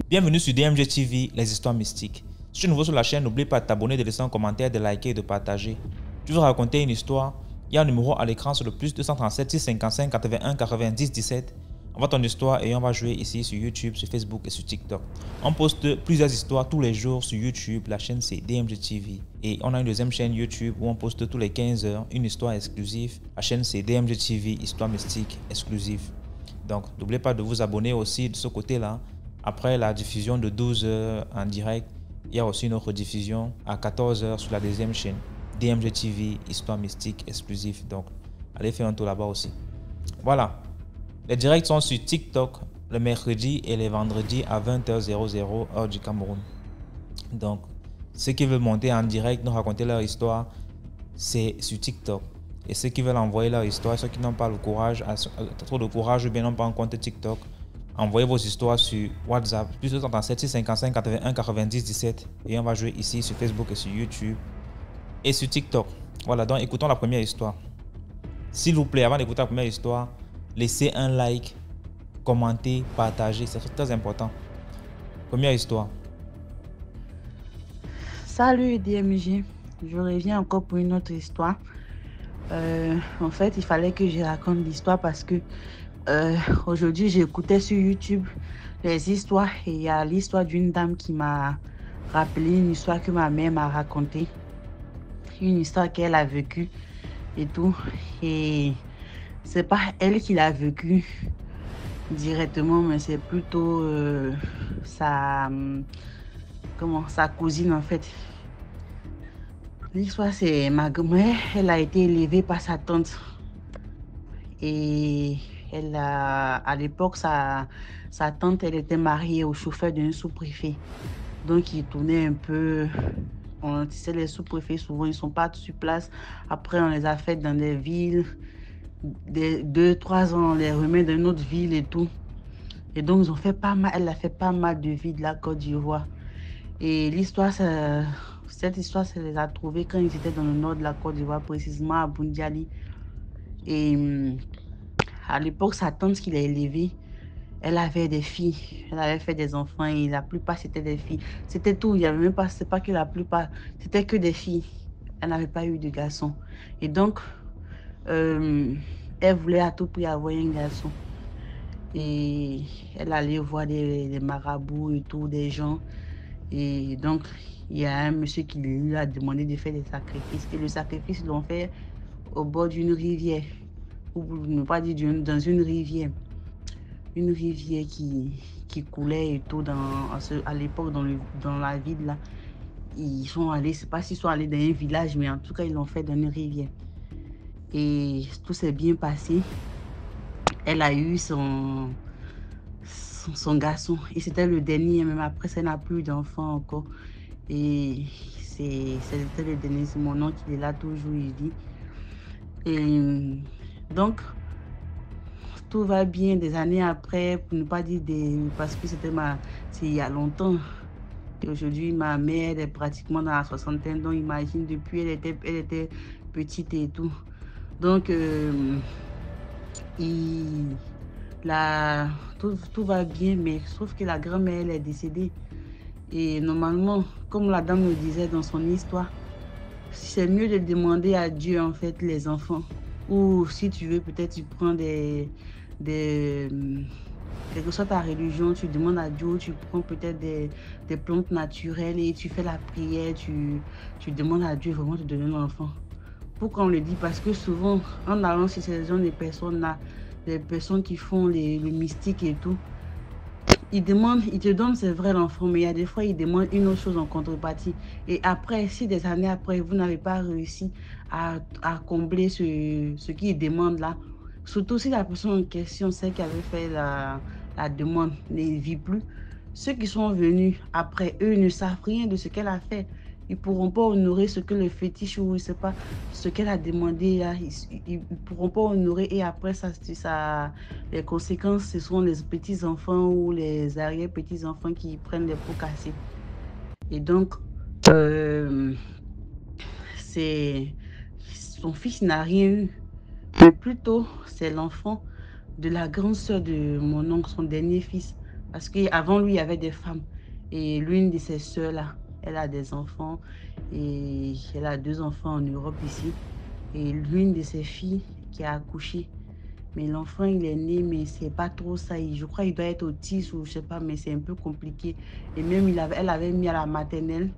Bienvenue sur DMG TV, les histoires mystiques. Si tu es nouveau sur la chaîne, n'oublie pas de t'abonner, de laisser un commentaire, de liker et de partager. Tu veux raconter une histoire? Il y a un numéro à l'écran sur le plus 237 655 81 90 17. Envoie ton histoire et on va jouer ici sur YouTube, sur Facebook et sur TikTok. On poste plusieurs histoires tous les jours sur YouTube. La chaîne c'est DMG TV. Et on a une deuxième chaîne YouTube où on poste tous les 15 heures une histoire exclusive. La chaîne c'est DMG TV, histoire mystique exclusive. Donc n'oubliez pas de vous abonner aussi de ce côté-là. Après la diffusion de 12 heures en direct, il y a aussi une autre diffusion à 14 heures sur la deuxième chaîne. DMG TV, histoire mystique exclusive. Donc, allez faire un tour là-bas aussi. Voilà. Les directs sont sur TikTok le mercredi et les vendredis à 20h00 heure du Cameroun. Donc, ceux qui veulent monter en direct, nous raconter leur histoire, c'est sur TikTok. Et ceux qui veulent envoyer leur histoire, ceux qui n'ont pas le courage, trop de courage ou bien n'ont pas un compte TikTok, envoyez vos histoires sur WhatsApp, plus 237 655 81 90 17. Et on va jouer ici sur Facebook et sur YouTube et sur TikTok. Voilà, donc écoutons la première histoire. S'il vous plaît, avant d'écouter la première histoire, laissez un like, commentez, partagez, c'est très important. Première histoire. Salut DMG, je reviens encore pour une autre histoire. En fait, il fallait que je raconte l'histoire parce que aujourd'hui, j'écoutais sur YouTube les histoires et il y a l'histoire d'une dame qui m'a rappelé une histoire que ma mère m'a racontée. Une histoire qu'elle a vécue et tout. Et c'est pas elle qui l'a vécue directement, mais c'est plutôt sa cousine en fait. L'histoire, c'est ma grand-mère, elle a été élevée par sa tante. Et elle a, à l'époque, sa tante, elle était mariée au chauffeur d'un sous-préfet. Donc, il tournait un peu. Tu sais, les sous-préfets, souvent, ils ne sont pas sur place. Après, on les a fait dans des villes. 2-3 ans, on les remet dans une autre ville et tout. Et donc, ils ont fait pas mal, elle a fait pas mal de villes de la Côte d'Ivoire. Et l'histoire, cette histoire, ça les a trouvés quand ils étaient dans le nord de la Côte d'Ivoire, précisément à Bundiali. Et à l'époque, sa tante qui l'a élevée, elle avait des filles, elle avait fait des enfants et la plupart c'était des filles. C'était tout, il y avait même pas, c'est pas que la plupart, c'était que des filles. Elle n'avait pas eu de garçon. Et donc, elle voulait à tout prix avoir un garçon. Et elle allait voir des marabouts et tout, des gens. Et donc, il y a un monsieur qui lui a demandé de faire des sacrifices. Et le sacrifice, ils l'ont fait au bord d'une rivière. Ou ne pas dire dans une rivière. Une rivière qui coulait et tout à l'époque dans la ville là. Ils sont allés, je ne sais pas s'ils sont allés dans un village, mais en tout cas, ils l'ont fait dans une rivière. Et tout s'est bien passé. Elle a eu son garçon. Et c'était le dernier, même après, ça n'a plus d'enfant encore. Et c'était le dernier, c'est mon oncle qui est là toujours, il dit. Et donc, tout va bien des années après, pour ne pas dire parce que c'est il y a longtemps. Et aujourd'hui, ma mère est pratiquement dans la soixantaine, donc imagine, depuis elle était petite et tout. Donc, tout va bien, mais sauf que la grand-mère, elle est décédée. Et normalement, comme la dame le disait dans son histoire, c'est mieux de demander à Dieu, en fait, les enfants. Ou si tu veux, peut-être tu prends quelle que soit ta religion, tu demandes à Dieu, tu prends peut-être des plantes naturelles et tu fais la prière, tu demandes à Dieu vraiment de te donner l'enfant. Pourquoi on le dit? Parce que souvent, en allant chez ces gens, les personnes qui font le mystique et tout, ils te donnent, c'est vrai, l'enfant, mais il y a des fois, ils demandent une autre chose en contrepartie. Et après, si des années après, vous n'avez pas réussi à combler ce qu'ils demandent là, surtout si la personne en question, celle qui avait fait la demande, ne vit plus, ceux qui sont venus après, eux ne savent rien de ce qu'elle a fait. Ils ne pourront pas honorer ce que le fétiche ou je sais pas, ce qu'elle a demandé là, ils ne pourront pas honorer et après les conséquences, ce sont les petits-enfants ou les arrière-petits-enfants qui prennent les pots cassés. Et donc, son fils n'a rien eu. Mais plutôt, c'est l'enfant de la grande sœur de mon oncle, son dernier fils. Parce qu'avant lui, il y avait des femmes. Et l'une de ses sœurs-là, elle a des enfants. Et elle a 2 enfants en Europe ici. Et l'une de ses filles qui a accouché. Mais l'enfant, il est né, mais c'est pas trop ça. Je crois qu'il doit être autiste ou je sais pas, mais c'est un peu compliqué. Et même, elle avait mis à la maternelle.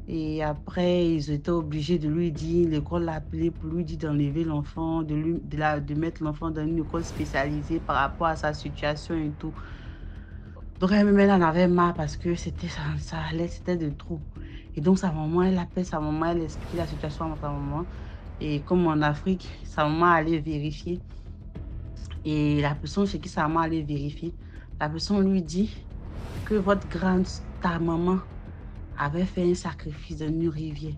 Et après, ils étaient obligés de lui dire, l'école l'a appelé pour lui dire d'enlever l'enfant, de mettre l'enfant dans une école spécialisée par rapport à sa situation et tout. Donc elle-même, elle en avait marre parce que ça allait, c'était de trop. Et donc sa maman, elle appelle sa maman, elle explique la situation à sa maman. Et comme en Afrique, sa maman allait vérifier. Et la personne chez qui sa maman allait vérifier, la personne lui dit que ta maman, avait fait un sacrifice dans une rivière.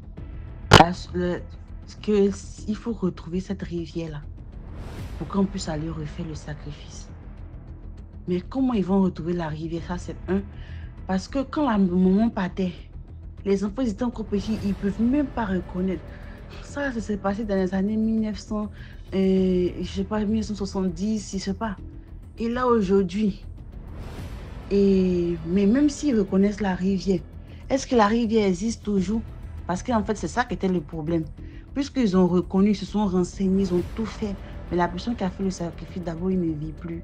Il faut retrouver cette rivière-là pour qu'on puisse aller refaire le sacrifice. Mais comment ils vont retrouver la rivière? Ça, c'est un. Parce que quand la maman partait, les enfants étaient encore petits, ils ne peuvent même pas reconnaître. Ça s'est passé dans les années 1900, je sais pas, 1970, je sais pas. Et là, aujourd'hui, mais même s'ils reconnaissent la rivière, est-ce que la rivière existe toujours? Parce qu'en fait, c'est ça qui était le problème. Puisqu'ils ont reconnu, ils se sont renseignés, ils ont tout fait. Mais la personne qui a fait le sacrifice, d'abord, il ne vit plus.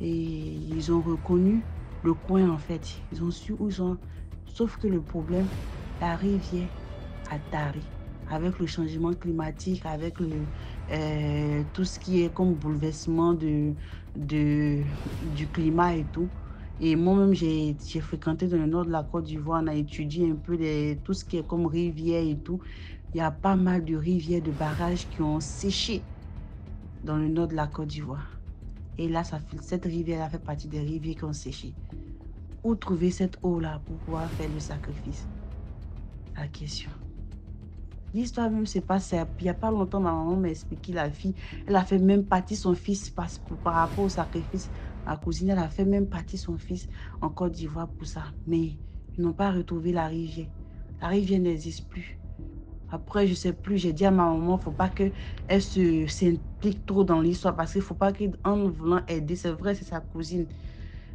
Et ils ont reconnu le coin, en fait. Ils ont su où ils sont. Sauf que le problème, la rivière a tari. Avec le changement climatique, avec tout ce qui est comme bouleversement du climat et tout. Et moi-même, j'ai fréquenté dans le nord de la Côte d'Ivoire, on a étudié un peu tout ce qui est comme rivière et tout. Il y a pas mal de rivières, de barrages qui ont séché dans le nord de la Côte d'Ivoire. Et là, cette rivière a fait partie des rivières qui ont séché. Où trouver cette eau-là pour pouvoir faire le sacrifice? La question. L'histoire même s'est passée, il n'y a pas longtemps, ma maman m'a expliqué la fille. Elle a fait même partie son fils par rapport au sacrifice. Ma cousine, elle a fait même partie son fils en Côte d'Ivoire pour ça. Mais ils n'ont pas retrouvé la rivière. La rivière n'existe plus. Après, je ne sais plus, j'ai dit à ma maman, il ne faut pas qu'elle s'implique trop dans l'histoire parce qu'il ne faut pas qu'en voulant aider, c'est vrai, c'est sa cousine.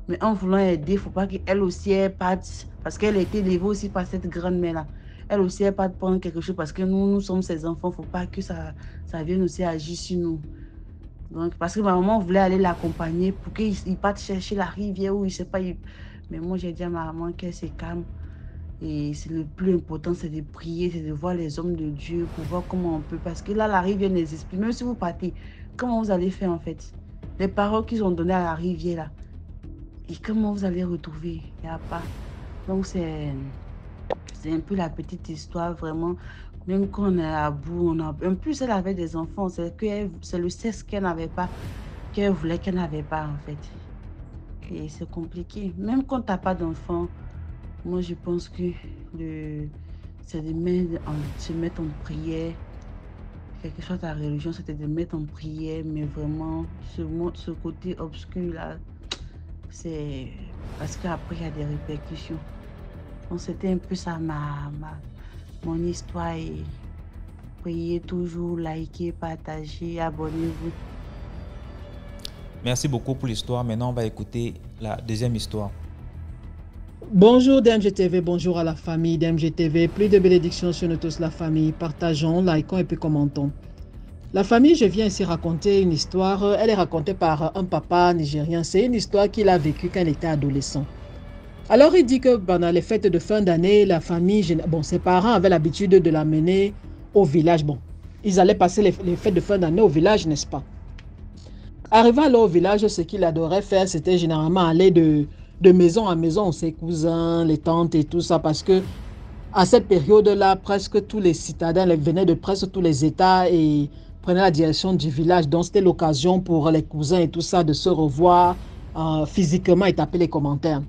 Mais en voulant aider, il ne faut pas qu'elle aussi elle parte, parce qu'elle a été élevée aussi par cette grande-mère-là. Elle aussi, elle part prendre quelque chose parce que nous sommes ses enfants. Il ne faut pas que ça vienne aussi agir sur nous. Donc, parce que ma maman voulait aller l'accompagner pour qu'il parte chercher la rivière ou il ne sait pas. Mais moi, j'ai dit à ma maman qu'elle se calme. Et le plus important, c'est de prier, c'est de voir les hommes de Dieu pour voir comment on peut. Parce que là, la rivière n'existe plus. Même si vous partez, comment vous allez faire en fait? Les paroles qu'ils ont données à la rivière là. Et comment vous allez retrouver? Il n'y a pas. Donc, c'est un peu la petite histoire, vraiment. Même quand on est à bout, en plus, elle avait des enfants. C'est le sexe qu'elle n'avait pas, qu'elle voulait qu'elle n'avait pas, en fait. Et c'est compliqué. Même quand tu n'as pas d'enfants, moi, je pense que c'est de se mettre en prière. Quelque chose, ta religion, c'était de mettre en prière, mais vraiment, ce côté obscur-là, c'est parce qu'après, il y a des répercussions. Donc, c'était un peu ça, mon histoire. Et priez toujours, likez, partagez, abonnez-vous. Merci beaucoup pour l'histoire. Maintenant, on va écouter la deuxième histoire. Bonjour DMGTV, bonjour à la famille DMGTV. Plus de bénédictions sur nous tous, la famille. Partageons, likons et puis commentons. La famille, je viens ici raconter une histoire. Elle est racontée par un papa nigérien. C'est une histoire qu'il a vécue quand il était adolescent. Alors, il dit que pendant les fêtes de fin d'année, la famille, ses parents avaient l'habitude de l'amener au village. Bon, ils allaient passer les fêtes de fin d'année au village, n'est-ce pas? Arrivé alors au village, ce qu'il adorait faire, c'était généralement aller de maison en maison, ses cousins, les tantes et tout ça, parce que à cette période-là, presque tous les citadins venaient de presque tous les États et prenaient la direction du village. Donc, c'était l'occasion pour les cousins et tout ça de se revoir physiquement et taper les commentaires.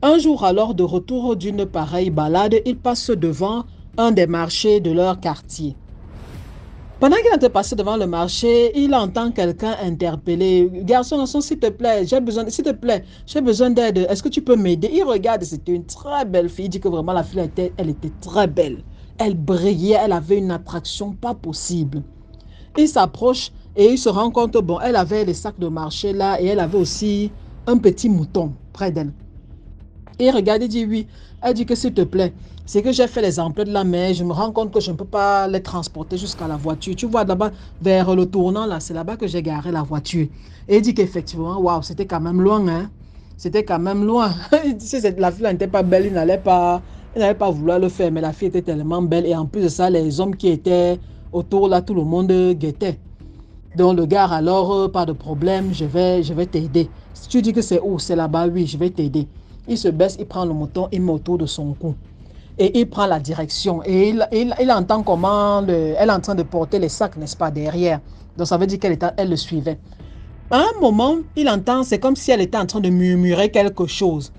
Un jour, alors, de retour d'une pareille balade, il passe devant un des marchés de leur quartier. Pendant qu'il était passé devant le marché, il entend quelqu'un interpeller. « Garçon, s'il te plaît, j'ai besoin d'aide. Est-ce que tu peux m'aider ?» Il regarde, c'était une très belle fille. Il dit que vraiment la fille, elle était très belle. Elle brillait, elle avait une attraction pas possible. Il s'approche et il se rend compte, bon, elle avait les sacs de marché là et elle avait aussi un petit mouton près d'elle. Et il regarde, il dit oui. Elle dit que s'il te plaît, c'est que j'ai fait les emplettes de la mer, je me rends compte que je ne peux pas les transporter jusqu'à la voiture. Tu vois là-bas, vers le tournant, là, c'est là-bas que j'ai garé la voiture. Et il dit qu'effectivement, waouh, c'était quand même loin, hein. C'était quand même loin. Si la fille n'était pas belle, il n'allait pas vouloir le faire, mais la fille était tellement belle. Et en plus de ça, les hommes qui étaient autour, là, tout le monde guettait. Donc le gars, alors, pas de problème, je vais t'aider. Si tu dis que c'est où, c'est là-bas, oui, je vais t'aider. Il se baisse, il prend le mouton, il met autour de son cou. Et il prend la direction. Et il entend comment elle est en train de porter les sacs, n'est-ce pas, derrière. Donc ça veut dire elle le suivait. À un moment, il entend, c'est comme si elle était en train de murmurer quelque chose.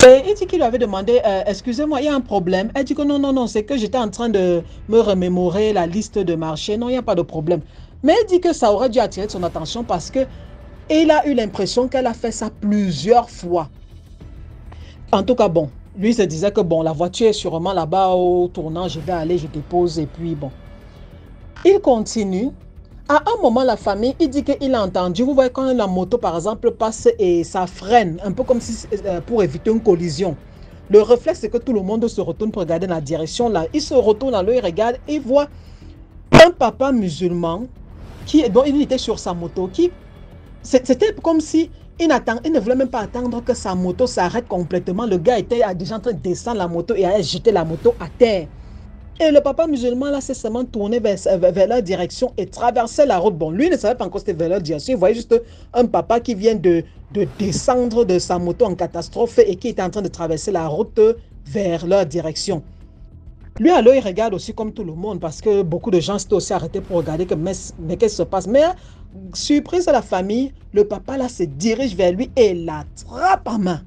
Et il dit qu'il lui avait demandé, excusez-moi, il y a un problème. Elle dit que non, non, non, c'est que j'étais en train de me remémorer la liste de marché. Non, il n'y a pas de problème. Mais il dit que ça aurait dû attirer son attention parce que il a eu l'impression qu'elle a fait ça plusieurs fois. En tout cas, bon, lui se disait que bon, la voiture est sûrement là-bas au tournant, je vais aller, je dépose et puis bon. Il continue. À un moment, la famille, il dit qu'il a entendu, vous voyez quand la moto par exemple passe et ça freine, un peu comme si pour éviter une collision. Le réflexe, c'est que tout le monde se retourne pour regarder la direction là. Il se retourne, il regarde et il voit un papa musulman dont il était sur sa moto, c'était comme si il ne voulait même pas attendre que sa moto s'arrête complètement. Le gars était déjà en train de descendre la moto et allait jeter la moto à terre. Et le papa musulman là s'est seulement tourné vers leur direction et traversait la route. Bon, lui ne savait pas encore que c'était vers leur direction. Il voyait juste un papa qui vient de descendre de sa moto en catastrophe et qui était en train de traverser la route vers leur direction. Lui, alors, il regarde aussi comme tout le monde parce que beaucoup de gens s'étaient aussi arrêtés pour regarder que, mais qu'est-ce qui se passe? Mais, surprise à la famille, le papa là se dirige vers lui et l'attrape en main.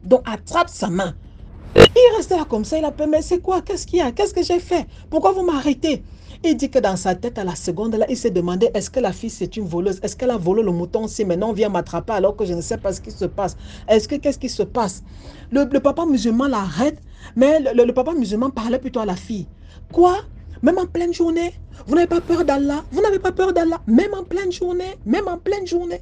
Donc, attrape sa main. Il reste là comme ça, il appelle, mais c'est quoi? Qu'est-ce qu'il y a? Qu'est-ce que j'ai fait? Pourquoi vous m'arrêtez? Il dit que dans sa tête, à la seconde, là, il s'est demandé, est-ce que la fille, c'est une voleuse? Est-ce qu'elle a volé le mouton aussi? Maintenant, on vient m'attraper alors que je ne sais pas ce qui se passe. Qu'est-ce qui se passe? Le papa musulman l'arrête, mais le papa musulman parlait plutôt à la fille. Quoi? Même en pleine journée? Vous n'avez pas peur d'Allah? Vous n'avez pas peur d'Allah? Même en pleine journée? Même en pleine journée?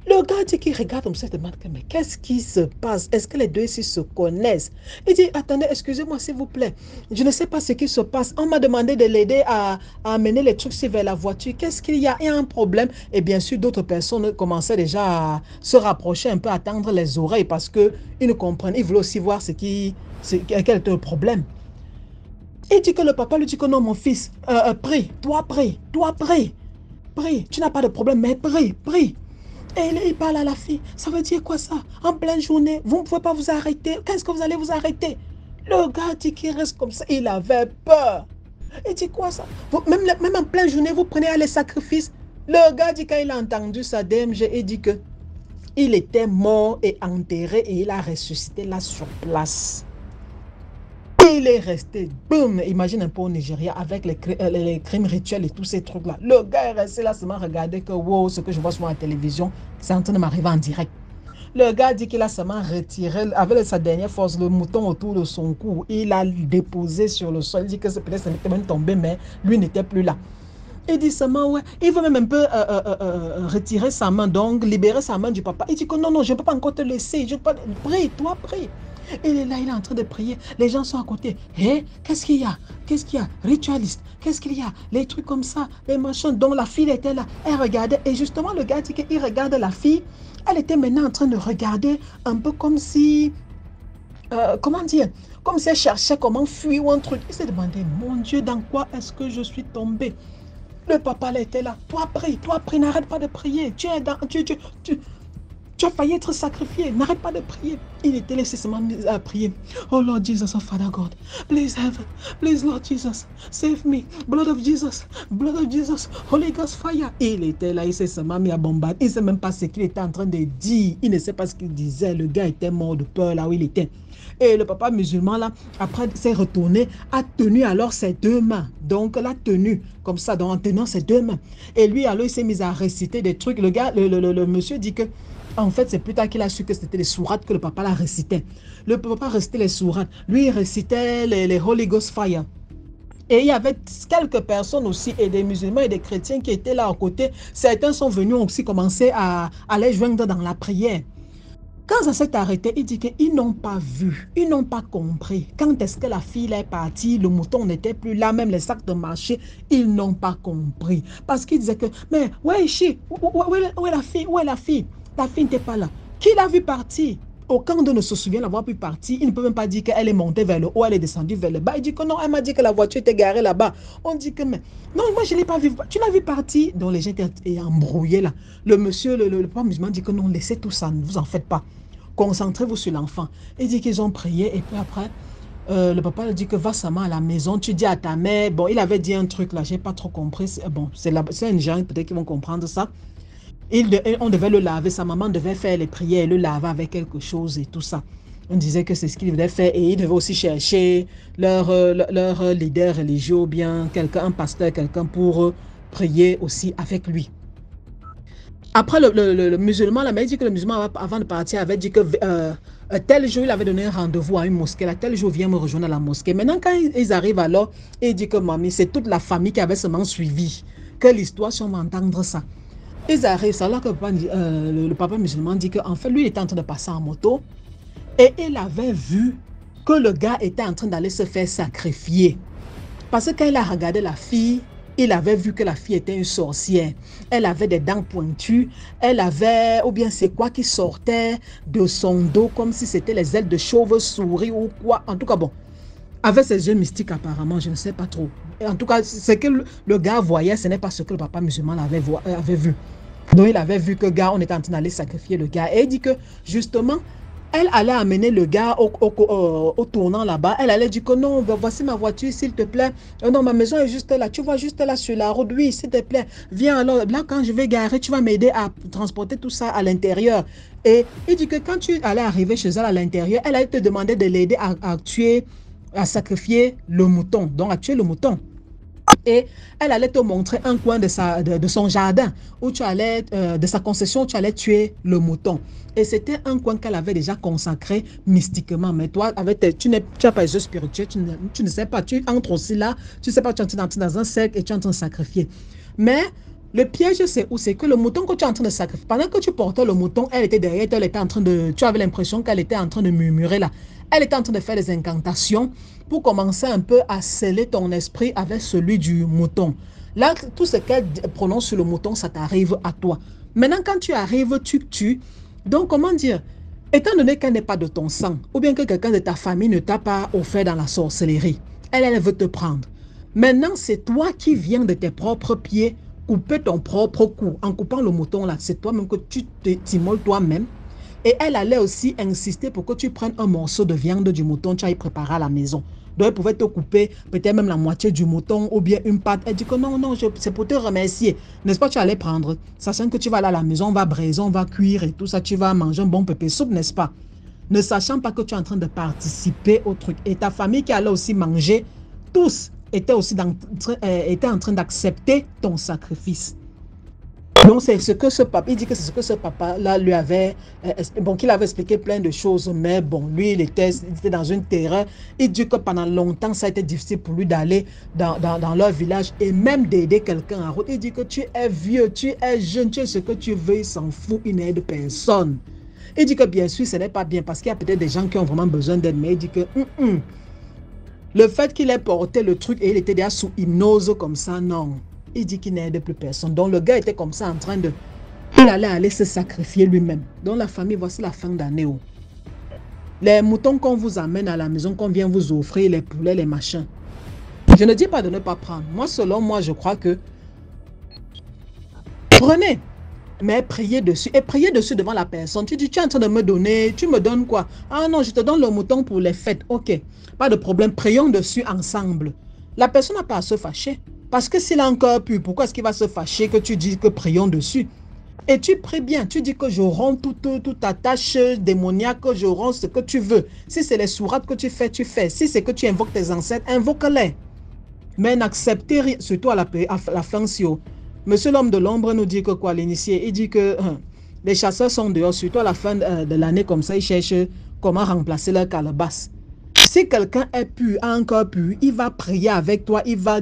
Le gars dit qu'il regarde comme ça, il demande, mais qu'est-ce qui se passe? Est-ce que les deux ici se connaissent? Il dit, attendez, excusez-moi s'il vous plaît. Je ne sais pas ce qui se passe. On m'a demandé de l'aider à amener les trucs vers la voiture. Qu'est-ce qu'il y a? Il y a un problème. Et bien sûr, d'autres personnes commençaient déjà à se rapprocher un peu, à tendre les oreilles parce qu'ils ne comprennent. Ils voulaient aussi voir quel était le problème. Il dit que le papa lui dit que non, mon fils, prie, toi prie, prie. Tu n'as pas de problème, mais prie. Et il parle à la fille. Ça veut dire quoi ça? En pleine journée, vous ne pouvez pas vous arrêter. Qu'est-ce que vous allez vous arrêter? Le gars dit qu'il reste comme ça. Il avait peur. Il dit quoi ça? Même en pleine journée, vous prenez les sacrifices. Le gars dit quand il a entendu sa DMG, il dit que il était mort et enterré et il a ressuscité là sur place. Il est resté, boum, imagine un peu au Nigeria avec les crimes rituels et tous ces trucs-là. Le gars est resté là seulement regarder que, wow, ce que je vois sur la télévision, c'est en train de m'arriver en direct. Le gars dit qu'il a seulement retiré, avec sa dernière force, le mouton autour de son cou. Il a déposé sur le sol. Il dit que peut-être ça n'était même tombé, mais lui n'était plus là. Il dit seulement, ouais, il veut même un peu retirer sa main, donc libérer sa main du papa. Il dit que non, non, je ne peux pas encore te laisser. Je peux pas... Prie, toi, prie. Il est là, il est en train de prier. Les gens sont à côté. Hé, qu'est-ce qu'il y a? Qu'est-ce qu'il y a? Ritualiste. Qu'est-ce qu'il y a? Les trucs comme ça, les machins. Donc la fille était là. Elle regardait. Et justement, le gars dit qu'il regarde la fille. Elle était maintenant en train de regarder un peu comme si... comment dire? Comme si elle cherchait comment fuir ou un truc. Il s'est demandé, mon Dieu, dans quoi est-ce que je suis tombé? Le papa là était là. Toi, prie, n'arrête pas de prier. Tu es dans... Tu as failli être sacrifié. N'arrête pas de prier. Il était laissé seulement à prier. Oh Lord Jesus, oh Father God. Please heaven. Please Lord Jesus. Save me. Blood of Jesus. Blood of Jesus. Holy Ghost fire. Il était là. Il s'est seulement mis à bombarder. Il ne sait même pas ce qu'il était en train de dire. Il ne sait pas ce qu'il disait. Le gars était mort de peur là où il était. Et le papa musulman là, après s'est retourné, a tenu alors ses deux mains. Donc l'a tenu comme ça, donc en tenant ses deux mains. Et lui alors il s'est mis à réciter des trucs. Le gars, le monsieur dit que en fait, c'est plus tard qu'il a su que c'était les sourates que le papa la récitait. Le papa récitait les sourates. Lui, il récitait les Holy Ghost Fire. Et il y avait quelques personnes aussi, et des musulmans et des chrétiens qui étaient là à côté. Certains sont venus aussi commencer à les joindre dans la prière. Quand ça s'est arrêté, il dit qu'ils n'ont pas vu, ils n'ont pas compris. Quand est-ce que la fille est partie, le mouton n'était plus là, même les sacs de marché, ils n'ont pas compris. Parce qu'ils disaient que, mais où est la fille? Où est la fille? La fille n'était pas là. Qui l'a vu partir? Aucun d'eux ne se souvient l'avoir pu partir. Il ne peut même pas dire qu'elle est montée vers le haut, elle est descendue vers le bas. Il dit que non, elle m'a dit que la voiture était garée là-bas. On dit que, mais non, moi je ne l'ai pas vu. Tu l'as vu partir? Donc les gens étaient embrouillés là. Le monsieur, le papa musulman dit que non, laissez tout ça, ne vous en faites pas. Concentrez-vous sur l'enfant. Il dit qu'ils ont prié et puis après, le papa lui dit que va seulement à la maison, tu dis à ta mère, bon, il avait dit un truc là, j'ai pas trop compris, bon, c'est une gens peut-être qui vont comprendre ça. On devait le laver, sa maman devait faire les prières, le laver avec quelque chose et tout ça. On disait que c'est ce qu'il devait faire et il devait aussi chercher leur leader religieux ou bien quelqu'un, un pasteur, quelqu'un pour prier aussi avec lui. Après, le musulman, il m'a dit que le musulman, avant de partir, avait dit que tel jour, il avait donné un rendez-vous à une mosquée. Là, tel jour, viens me rejoindre à la mosquée. Maintenant, quand ils arrivent alors, il dit que mamie, c'est toute la famille qui avait seulement suivi. Que l'histoire, si on va entendre ça. Ils arrivent, c'est là que le papa musulman dit qu'en fait, lui, il était en train de passer en moto. Et il avait vu que le gars était en train d'aller se faire sacrifier. Parce que quand il a regardé la fille, il avait vu que la fille était une sorcière. Elle avait des dents pointues. Elle avait, ou bien c'est quoi qui sortait de son dos, comme si c'était les ailes de chauve-souris ou quoi. En tout cas, bon, avec ses yeux mystiques apparemment, je ne sais pas trop. Et en tout cas, ce que le gars voyait, ce n'est pas ce que le papa musulman avait vu. Donc, il avait vu que le gars, on était en train d'aller sacrifier le gars. Et il dit que, justement, elle allait amener le gars au tournant là-bas. Elle allait dire que non, voici ma voiture, s'il te plaît. Non, ma maison est juste là. Tu vois, juste là sur la route. Oui, s'il te plaît. Viens alors. Là, quand je vais garer, tu vas m'aider à transporter tout ça à l'intérieur. Et il dit que quand tu allais arriver chez elle à l'intérieur, elle allait te demander de l'aider à tuer, à sacrifier le mouton. Donc, à tuer le mouton. Et elle allait te montrer un coin de son jardin où tu allais, de sa concession, où tu allais tuer le mouton. Et c'était un coin qu'elle avait déjà consacré mystiquement. Mais toi, tu n'as pas les yeux spirituels, tu ne sais pas, tu entres aussi là, tu ne sais pas, tu es en train d'entrer dans un cercle et tu es en train de sacrifier. Mais le piège, c'est où? C'est que le mouton que tu es en train de sacrifier, pendant que tu portais le mouton, elle était derrière, elle était en train de, tu avais l'impression qu'elle était en train de murmurer là. Elle était en train de faire des incantations pour commencer un peu à sceller ton esprit avec celui du mouton. Là, tout ce qu'elle prononce sur le mouton, ça t'arrive à toi. Maintenant, quand tu arrives, tu tues. Donc, comment dire? Étant donné qu'elle n'est pas de ton sang, ou bien que quelqu'un de ta famille ne t'a pas offert dans la sorcellerie, elle veut te prendre. Maintenant, c'est toi qui viens de tes propres pieds couper ton propre cou. En coupant le mouton, là, c'est toi-même que tu t'immoles toi-même. Et elle allait aussi insister pour que tu prennes un morceau de viande du mouton, tu ailles préparer à la maison. Donc, elle pouvait te couper peut-être même la moitié du mouton ou bien une patte. Elle dit que non, non, c'est pour te remercier. N'est-ce pas, tu allais prendre. Sachant que tu vas aller à la maison, on va braiser, on va cuire et tout ça, tu vas manger un bon pépé soupe, n'est-ce pas? Ne sachant pas que tu es en train de participer au truc. Et ta famille qui allait aussi manger, tous étaient aussi en train d'accepter ton sacrifice. Donc, c'est ce que ce papa, il dit que c'est ce que ce papa-là lui avait, bon, qu'il avait expliqué plein de choses, mais bon, lui, il était dans une terreur. Il dit que pendant longtemps, ça a été difficile pour lui d'aller dans leur village et même d'aider quelqu'un en route. Il dit que tu es vieux, tu es jeune, tu es ce que tu veux, il s'en fout, il n'aide personne. Il dit que bien sûr, ce n'est pas bien parce qu'il y a peut-être des gens qui ont vraiment besoin d'aide, mais il dit que le fait qu'il ait porté le truc et il était déjà sous hypnose comme ça, non. Il dit qu'il n'aide plus personne. Donc le gars était comme ça en train de... Il allait aller se sacrifier lui-même. Donc la famille, voici la fin d'année. Les moutons qu'on vous amène à la maison, qu'on vient vous offrir, les poulets, les machins. Je ne dis pas de ne pas prendre. Moi, selon moi, je crois que... Prenez, mais priez dessus. Et priez dessus devant la personne. Tu dis, tu es en train de me donner, tu me donnes quoi? Ah non, je te donne le mouton pour les fêtes. Ok, pas de problème. Prions dessus ensemble. La personne n'a pas à se fâcher. Parce que s'il a encore pu, pourquoi est-ce qu'il va se fâcher que tu dis que prions dessus? Et tu pries bien, tu dis que je romps toute ta tâche démoniaque, je romps ce que tu veux. Si c'est les sourates que tu fais, tu fais. Si c'est que tu invoques tes ancêtres, invoque-les. Mais n'acceptez rien, surtout à la fin, si Monsieur l'homme de l'ombre nous dit que quoi, l'initié, il dit que les chasseurs sont dehors, surtout à la fin de l'année comme ça, ils cherchent comment remplacer leur calebasse. Si quelqu'un est pur, a un cœur pur, il va prier avec toi, il va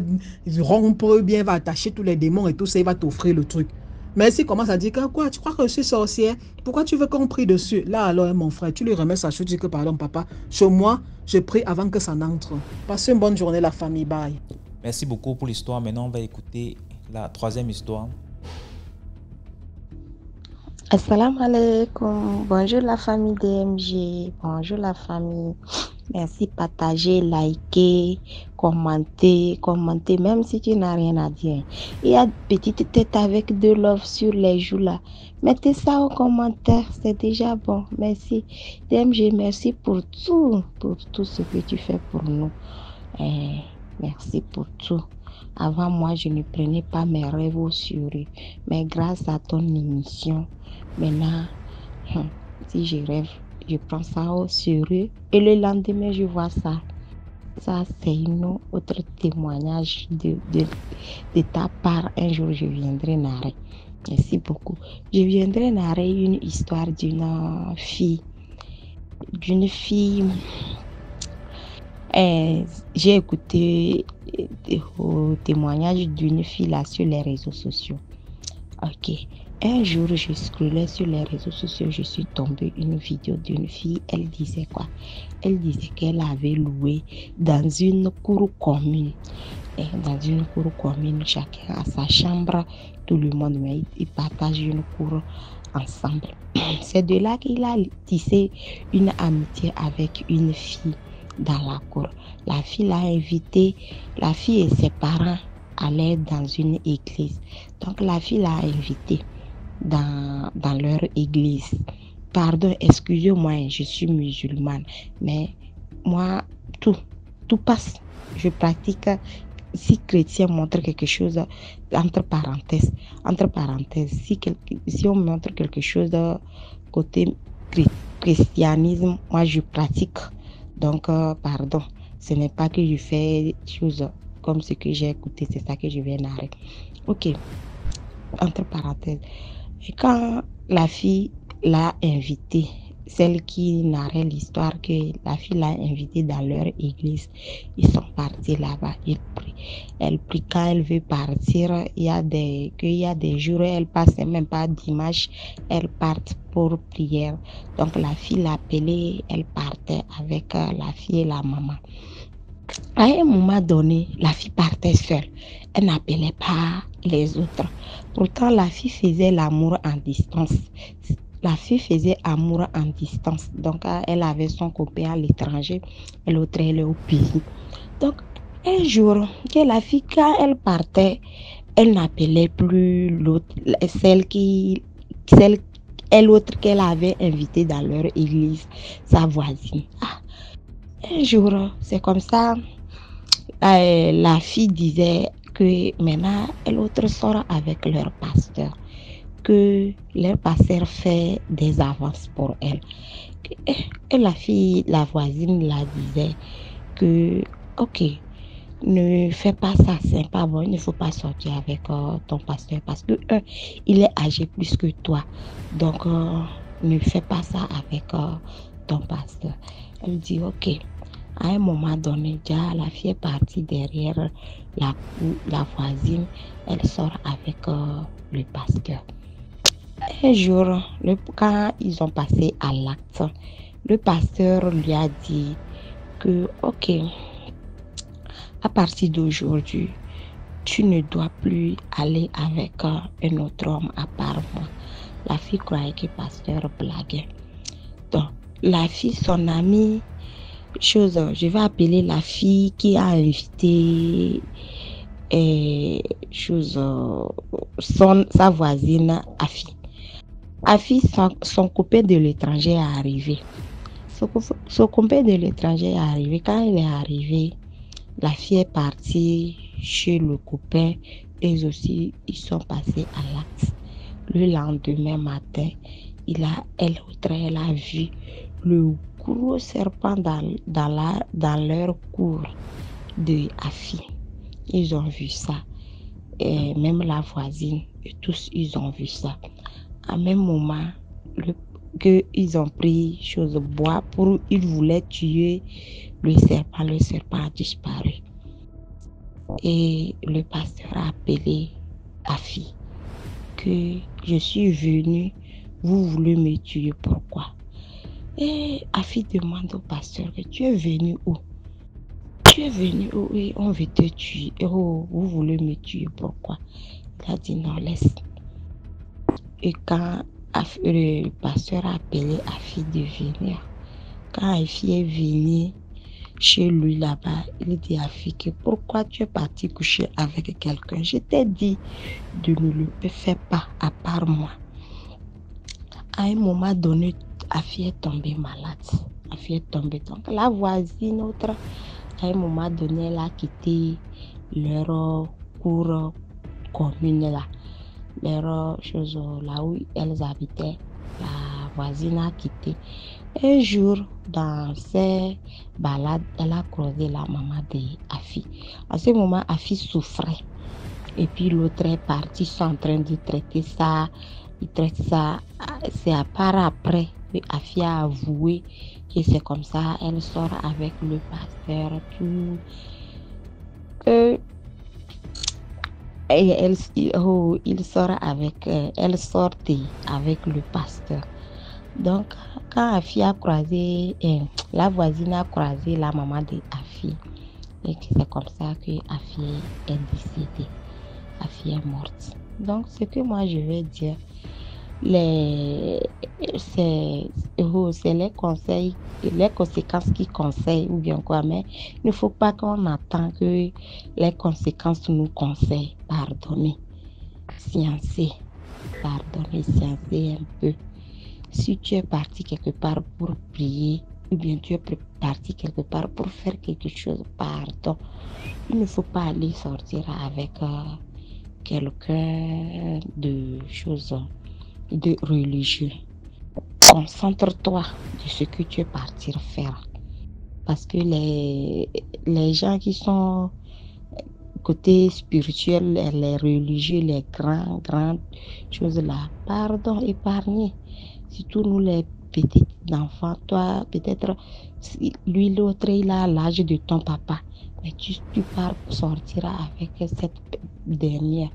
rompre bien, il va attacher tous les démons et tout ça, il va t'offrir le truc. Mais s'il commence à dire que quoi, tu crois que je suis sorcière? Pourquoi tu veux qu'on prie dessus? Là alors, mon frère, tu lui remets sa chose, tu dis que pardon, papa, chez moi, je prie avant que ça n'entre. Passez une bonne journée, la famille, bye. Merci beaucoup pour l'histoire. Maintenant, on va écouter la troisième histoire. Assalamu alaikum. Bonjour la famille DMG. Bonjour la famille. Merci, partagez, likez, commentez, même si tu n'as rien à dire. Il y a une petite tête avec deux love sur les joues là. Mettez ça en commentaire, c'est déjà bon. Merci. DMG, merci pour tout ce que tu fais pour nous. Merci pour tout. Avant moi, je ne prenais pas mes rêves au sérieux. Mais grâce à ton émission, maintenant, si je rêve, je prends ça au sérieux. Et le lendemain, je vois ça. Ça, c'est un autre témoignage de ta part. Un jour, je viendrai narrer. Merci beaucoup. Je viendrai narrer une histoire d'une fille. J'ai écouté au témoignage d'une fille là sur les réseaux sociaux. Ok. Un jour, je scrollais sur les réseaux sociaux, je suis tombée une vidéo d'une fille. Elle disait quoi? Elle disait qu'elle avait loué dans une cour commune. Et dans une cour commune, chacun a sa chambre, tout le monde, mais ils partagent une cour ensemble. C'est de là qu'il a tissé une amitié avec une fille dans la cour. La fille l'a invitée, la fille et ses parents allaient dans une église. Donc la fille l'a invitée dans leur église. Pardon, excusez-moi, je suis musulmane, mais moi, tout passe. Je pratique, si chrétien montre quelque chose, entre parenthèses, si on montre quelque chose côté christianisme, moi je pratique. Donc, pardon, ce n'est pas que je fais des choses comme ce que j'ai écouté, c'est ça que je vais narrer. Ok, entre parenthèses. Et quand la fille l'a invitée, celle qui narrait l'histoire, que la fille l'a invitée dans leur église, ils sont partis là-bas, ils prient. Elle prie quand elle veut partir, il y a des jours, elle passe même pas dimanche, elle part pour prière. Donc la fille l'appelait, elle partait avec la fille et la maman. À un moment donné, la fille partait seule. Elle n'appelait pas les autres. Pourtant, la fille faisait l'amour en distance. La fille faisait amour en distance. Donc, elle avait son copain à l'étranger et l'autre, elle est au pays. Donc, un jour, que la fille, quand elle partait, elle n'appelait plus l'autre, l'autre qu'elle avait invitée dans leur église, sa voisine. Un jour, c'est comme ça, la fille disait que maintenant, l'autre sort avec leur pasteur, que leur pasteur fait des avances pour elle. Et la voisine la disait que, ok, ne fais pas ça, c'est pas bon, il ne faut pas sortir avec ton pasteur parce que il est âgé plus que toi. Donc, ne fais pas ça avec ton pasteur. Elle dit, ok. À un moment donné, déjà, la fille est partie derrière la voisine. Elle sort avec le pasteur. Un jour, quand ils ont passé à l'acte, le pasteur lui a dit que, ok, à partir d'aujourd'hui, tu ne dois plus aller avec un autre homme à part moi. La fille croyait que le pasteur blaguait. Donc, la fille, son amie, je vais appeler la fille qui a invité sa voisine Afi. Afi, son copain de l'étranger est arrivé. Son copain de l'étranger est arrivé. Quand il est arrivé, la fille est partie chez le copain. Eux aussi, ils sont passés à l'acte. Le lendemain matin, elle a vu le gros serpent dans leur cour de Afi. Ils ont vu ça. Et même la voisine, et tous, ils ont vu ça. À même moment, qu'ils ont pris chose bois pour, ils voulaient tuer le serpent a disparu. Et le pasteur a appelé Afi, que je suis venu, vous voulez me tuer, pourquoi? Et Afi demande au pasteur que tu es venu où? Tu es venu où? Oui, on veut te tuer. Oh, vous voulez me tuer, pourquoi? Il a dit non, laisse. Et quand le pasteur a appelé Afi de venir, quand Afi est venu chez lui là-bas, il dit à Afi que pourquoi tu es parti coucher avec quelqu'un? Je t'ai dit de ne le faire pas à part moi. À un moment donné, Afi est tombée malade. Afi est tombée. Donc la voisine, à un moment donné, elle a quitté leur cour commune là. Leur chose là où elles habitaient. La voisine a quitté. Un jour, dans ses balades, elle a croisé la maman de Afi. À ce moment, Afi souffrait. Et puis l'autre est parti, ils sont en train de traiter ça. Ils traitent ça. C'est à part après que Afi a avoué que c'est comme ça. Elle sort avec le pasteur, tout. Et il sort avec, elle sortait avec le pasteur. Donc, quand Afi a croisé, la voisine a croisé la maman de Afi, et c'est comme ça que Afi est décédée. Afi est morte. Donc, ce que moi je vais dire, c'est les conseils, les conséquences qui conseillent ou bien quoi, mais il ne faut pas qu'on attend que les conséquences nous conseillent. Pardonnez, sciencer, sciencer un peu. Si tu es parti quelque part pour prier, ou bien tu es parti quelque part pour faire quelque chose, pardon. Il ne faut pas aller sortir avec quelqu'un de choses, de religieux. Concentre-toi de ce que tu es parti faire. Parce que les gens qui sont côté spirituel, les religieux, les grandes choses là, pardon, épargnez. Surtout nous les petits enfants, toi peut-être, lui l'autre il a l'âge de ton papa, mais tu pars sortir avec cette dernière,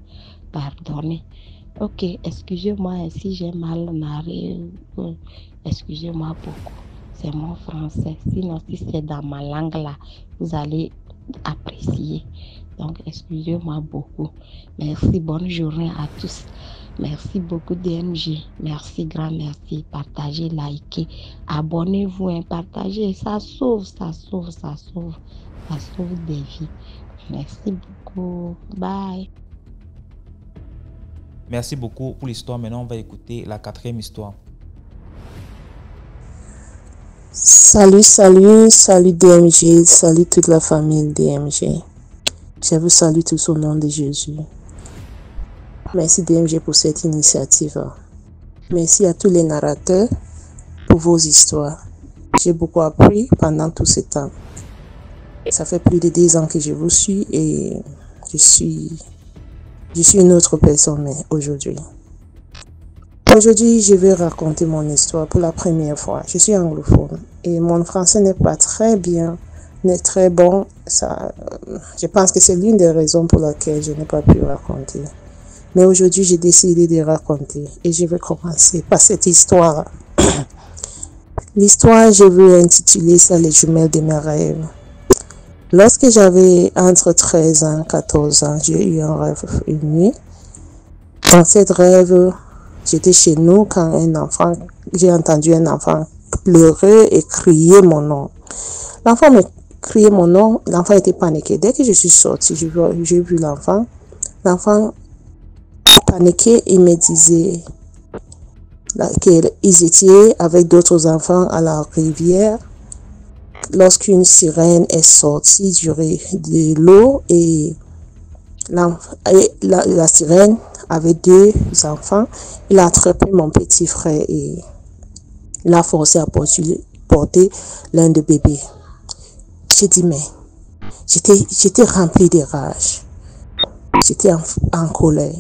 pardonnez. Ok, excusez-moi si j'ai mal narré, excusez-moi beaucoup, c'est mon français, sinon si c'est dans ma langue là, vous allez apprécier. Donc excusez-moi beaucoup. Merci, bonne journée à tous. Merci beaucoup DMG. Merci, grand merci. Partagez, likez, abonnez-vous, partagez. Ça sauve des vies. Merci beaucoup. Bye. Merci beaucoup pour l'histoire. Maintenant, on va écouter la 4e histoire. Salut DMG, salut toute la famille DMG. Je vous salue tous au nom de Jésus. Merci DMG pour cette initiative. Merci à tous les narrateurs pour vos histoires. J'ai beaucoup appris pendant tout ce temps. Ça fait plus de 10 ans que je vous suis et je suis une autre personne aujourd'hui. Aujourd'hui, je vais raconter mon histoire pour la première fois. Je suis anglophone et mon français n'est pas très bien, n'est très bon. Je pense que c'est l'une des raisons pour laquelle je n'ai pas pu raconter. Mais aujourd'hui, j'ai décidé de raconter et je vais commencer par cette histoire. L'histoire, je vais intituler ça les jumelles de mes rêves. Lorsque j'avais entre 13 ans et 14 ans, j'ai eu un rêve une nuit. Dans cette rêve, j'étais chez nous quand j'ai entendu un enfant pleurer et crier mon nom. L'enfant me criait mon nom, l'enfant était paniqué. Dès que je suis sortie, j'ai vu l'enfant. L'enfant paniqué, il me disait qu'ils étaient avec d'autres enfants à la rivière. Lorsqu'une sirène est sortie de l'eau et la sirène avait 2 enfants, il a attrapé mon petit frère et l'a forcé à porter l'un des bébés. J'ai dit, mais j'étais rempli de rage. J'étais en colère.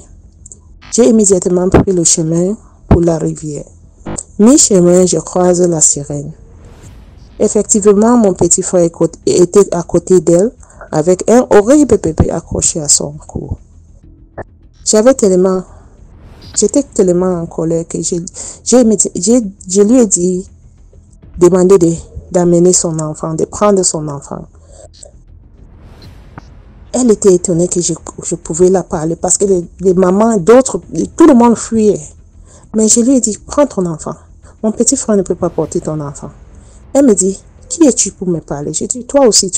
J'ai immédiatement pris le chemin pour la rivière. Mi-chemin, je croise la sirène. Effectivement, mon petit frère était à côté d'elle avec un horrible bébé accroché à son cou. J'étais tellement en colère que je lui ai dit, demandé d'amener son enfant, de prendre son enfant. Elle était étonnée que je pouvais la parler parce que les mamans, d'autres, tout le monde fuyait. Mais je lui ai dit, prends ton enfant. Mon petit frère ne peut pas porter ton enfant. Elle me dit, qui es-tu pour me parler? Je dis, toi aussi,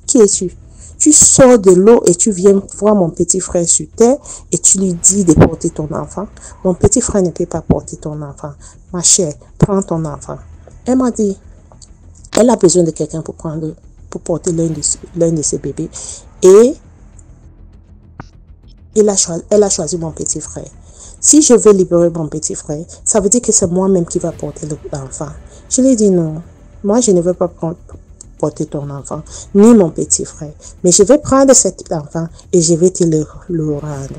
qui es-tu? Tu sors de l'eau et tu viens voir mon petit frère sur terre et tu lui dis de porter ton enfant. Mon petit frère ne peut pas porter ton enfant. Ma chère, prends ton enfant. Elle m'a dit, elle a besoin de quelqu'un pour porter l'un de ses bébés. Et elle a choisi mon petit frère. Si je veux libérer mon petit frère, ça veut dire que c'est moi-même qui va porter l'enfant. Je lui ai dit non, moi je ne veux pas porter ton enfant, ni mon petit frère. Mais je vais prendre cet enfant et je vais te le rendre.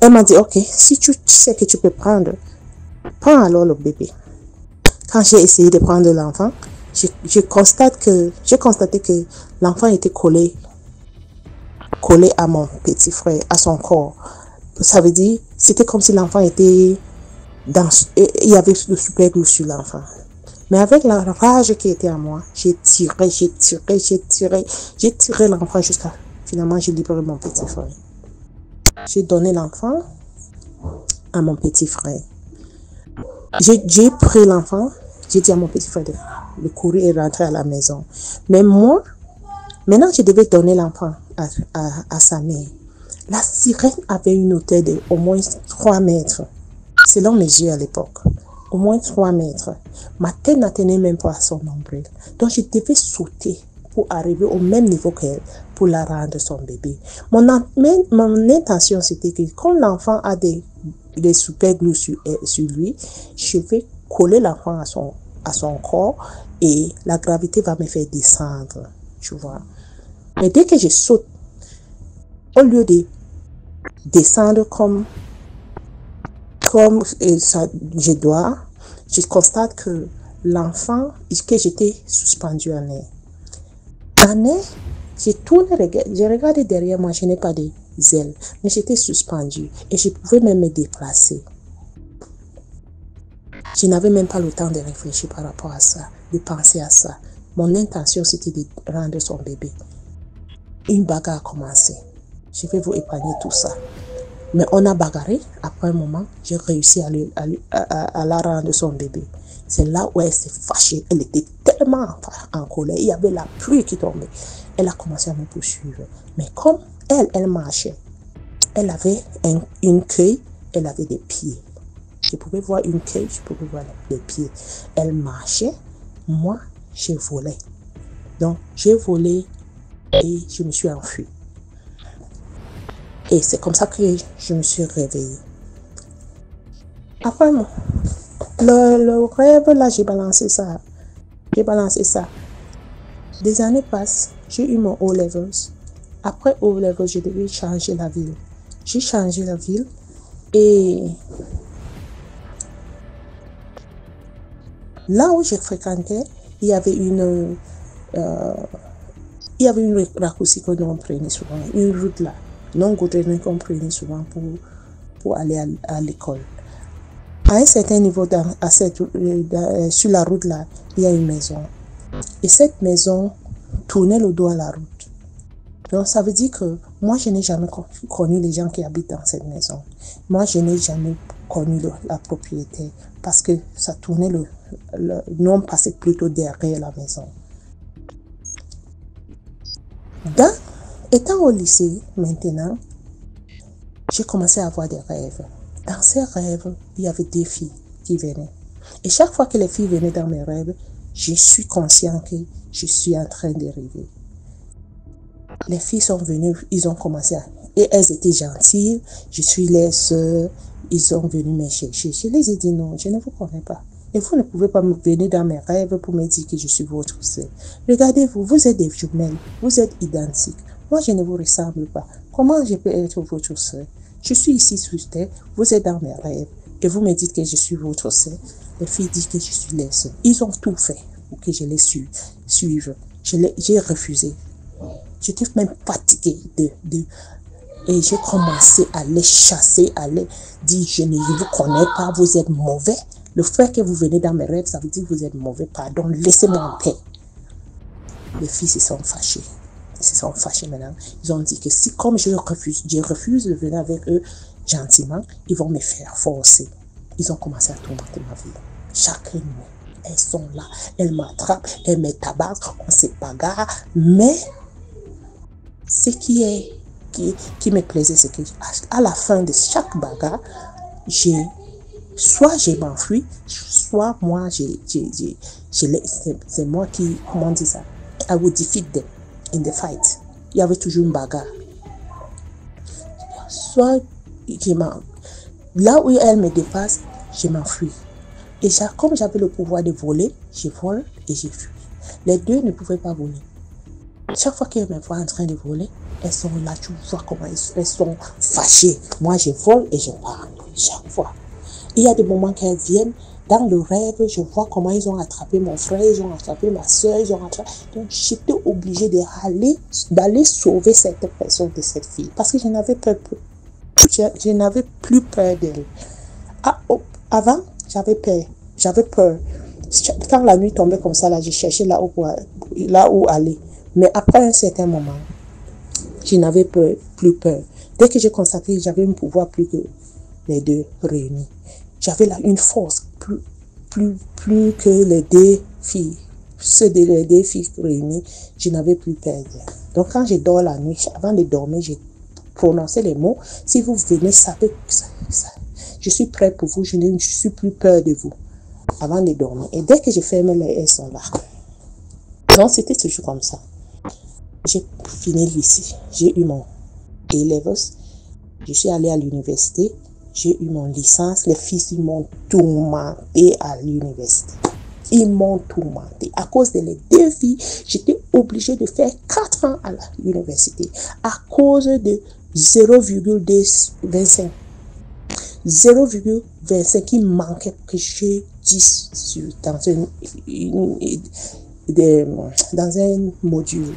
Elle m'a dit, ok, si tu sais que tu peux prends alors le bébé. Quand j'ai essayé de prendre l'enfant, j'ai constaté que l'enfant était collé à mon petit frère, à son corps. Ça veut dire, c'était comme si l'enfant était il y avait le super glue sur l'enfant. Mais avec la rage qui était en moi, j'ai tiré l'enfant jusqu'à finalement j'ai libéré mon petit frère. J'ai donné l'enfant à mon petit frère. J'ai pris l'enfant, j'ai dit à mon petit frère de courir et rentrer à la maison. Mais moi, maintenant je devais donner l'enfant à sa mère. La sirène avait une hauteur de au moins 3 mètres, selon mes yeux à l'époque. Au moins 3 mètres. Ma tête n'atteignait même pas à son nombril. Donc je devais sauter pour arriver au même niveau qu'elle, pour la rendre son bébé. Mon intention c'était que quand l'enfant a des super glue sur lui, je vais coller l'enfant à son corps et la gravité va me faire descendre, tu vois. Mais dès que je saute, au lieu de descendre comme ça, je constate que l'enfant, que j'étais suspendu en air. En air, j'ai regardé derrière moi, je n'ai pas de ailes, mais j'étais suspendu et je pouvais même me déplacer. Je n'avais même pas le temps de réfléchir par rapport à ça, de penser à ça. Mon intention, c'était de rendre son bébé. Une bagarre a commencé. Je vais vous épargner tout ça. Mais on a bagarré. Après un moment, j'ai réussi à la rendre son bébé. C'est là où elle s'est fâchée. Elle était tellement en colère. Il y avait la pluie qui tombait. Elle a commencé à me poursuivre. Mais comme elle marchait, elle avait une queue, elle avait des pieds. Je pouvais voir une queue, je pouvais voir les pieds. Elle marchait, moi, j'ai volé. Donc, j'ai volé et je me suis enfuie. Et c'est comme ça que je me suis réveillée. Après, le rêve, là, j'ai balancé ça. Des années passent, j'ai eu mon O-Levels. Après O-Levels, je devais changer la ville. J'ai changé la ville et là où je fréquentais, il y avait une raccourci que nous prenait souvent, une route là. Non goudronnée qu'on prenait souvent pour aller à l'école. À un certain niveau, sur la route là, il y a une maison. Et cette maison tournait le dos à la route. Donc ça veut dire que moi, je n'ai jamais connu les gens qui habitent dans cette maison. Moi, je n'ai jamais connu la propriétaire parce que ça tournait le nom passait plutôt derrière la maison. Étant au lycée, maintenant, j'ai commencé à avoir des rêves. Dans ces rêves, il y avait 2 filles qui venaient. Et chaque fois que les filles venaient dans mes rêves, je suis conscient que je suis en train de rêver. Les filles sont venues, ils ont commencé et elles étaient gentilles, je suis les sœurs, ils sont venus me chercher. Je les ai dit non, je ne vous connais pas. Et vous ne pouvez pas me venir dans mes rêves pour me dire que je suis votre sœur. Regardez-vous, vous êtes des jumelles, vous êtes identiques. Moi, je ne vous ressemble pas. Comment je peux être votre sœur? Je suis ici sur terre, vous êtes dans mes rêves. Et vous me dites que je suis votre sœur. Les filles disent que je suis leur sœur. Ils ont tout fait pour que je les suive. J'ai refusé. J'étais même fatiguée et j'ai commencé à les chasser, à les dire, je ne vous connais pas, vous êtes mauvais. Le fait que vous venez dans mes rêves, ça veut dire que vous êtes mauvais. Pardon, laissez-moi en paix. Les filles se sont fâchées. Ils se sont fâchés maintenant. Ils ont dit que si, comme je refuse de venir avec eux gentiment, ils vont me faire forcer. Ils ont commencé à tourmenter ma vie. Chaque nuit, elles sont là, elles m'attrapent, elles me tabassent, on se bagarre. Mais ce qui me plaisait, c'est qu'à la fin de chaque bagarre, soit je m'enfuis, soit moi, c'est moi qui, comment on dit ça, I would defeat them in the fight. Il y avait toujours une bagarre. Soit là où elle me dépasse, je m'enfuis. Et comme j'avais le pouvoir de voler, je vole et je fuis. Les deux ne pouvaient pas voler. Chaque fois qu'elles me voient en train de voler, elles sont là, tu vois comment elles sont fâchées. Moi, je vole et je pars. Chaque fois. Il y a des moments qu'elles viennent, dans le rêve, je vois comment ils ont attrapé mon frère, ils ont attrapé ma soeur, ils ont attrapé... Donc, j'étais obligée d'aller sauver cette personne de cette fille. Parce que je n'avais peur. Je n'avais plus peur d'elle. Avant, j'avais peur. Quand la nuit tombait comme ça, là, je cherchais là où aller. Mais après un certain moment, je n'avais plus peur. Dès que j'ai constaté que j'avais un pouvoir plus que les deux réunis, j'avais là une force plus que les deux filles. Les deux filles réunies, je n'avais plus peur. Donc quand je dors la nuit, avant de dormir, j'ai prononcé les mots. Si vous venez, je suis prêt pour vous, je ne suis plus peur de vous. Avant de dormir. Et dès que je ferme les elles sont là. Donc c'était toujours comme ça. J'ai fini le lycée. J'ai eu mon A-levels. Je suis allée à l'université. J'ai eu mon licence. Les fils, ils m'ont tourmenté à l'université. Ils m'ont tourmenté. À cause de les deux filles, j'étais obligée de faire 4 ans à l'université. À cause de 0,25. 0,25 qui manquait que j'ai 10 dans un module.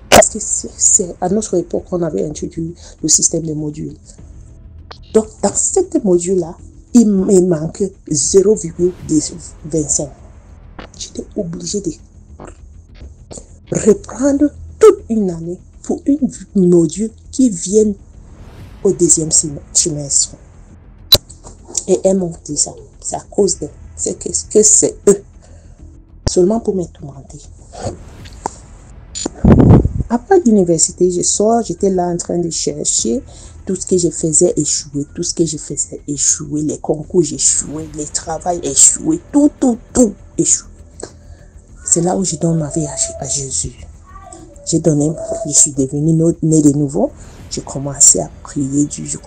Parce que c'est à notre époque qu'on avait introduit le système de modules. Donc, dans ce module-là, il me manquait 0,25. J'étais obligée de reprendre toute une année pour une module qui vienne au 2e trimestre. Et elles m'ont dit ça. C'est à cause de... C'est que c'est eux. Seulement pour me tourmenter. Après l'université, je sors, j'étais là en train de chercher. Tout ce que je faisais échouer. Tout ce que je faisais échouer. Les concours, j'échouais. Les travails, échouer. Tout échoué. C'est là où je donne ma vie à Jésus. Je suis devenue née de nouveau. J'ai commencé à prier Dieu. Je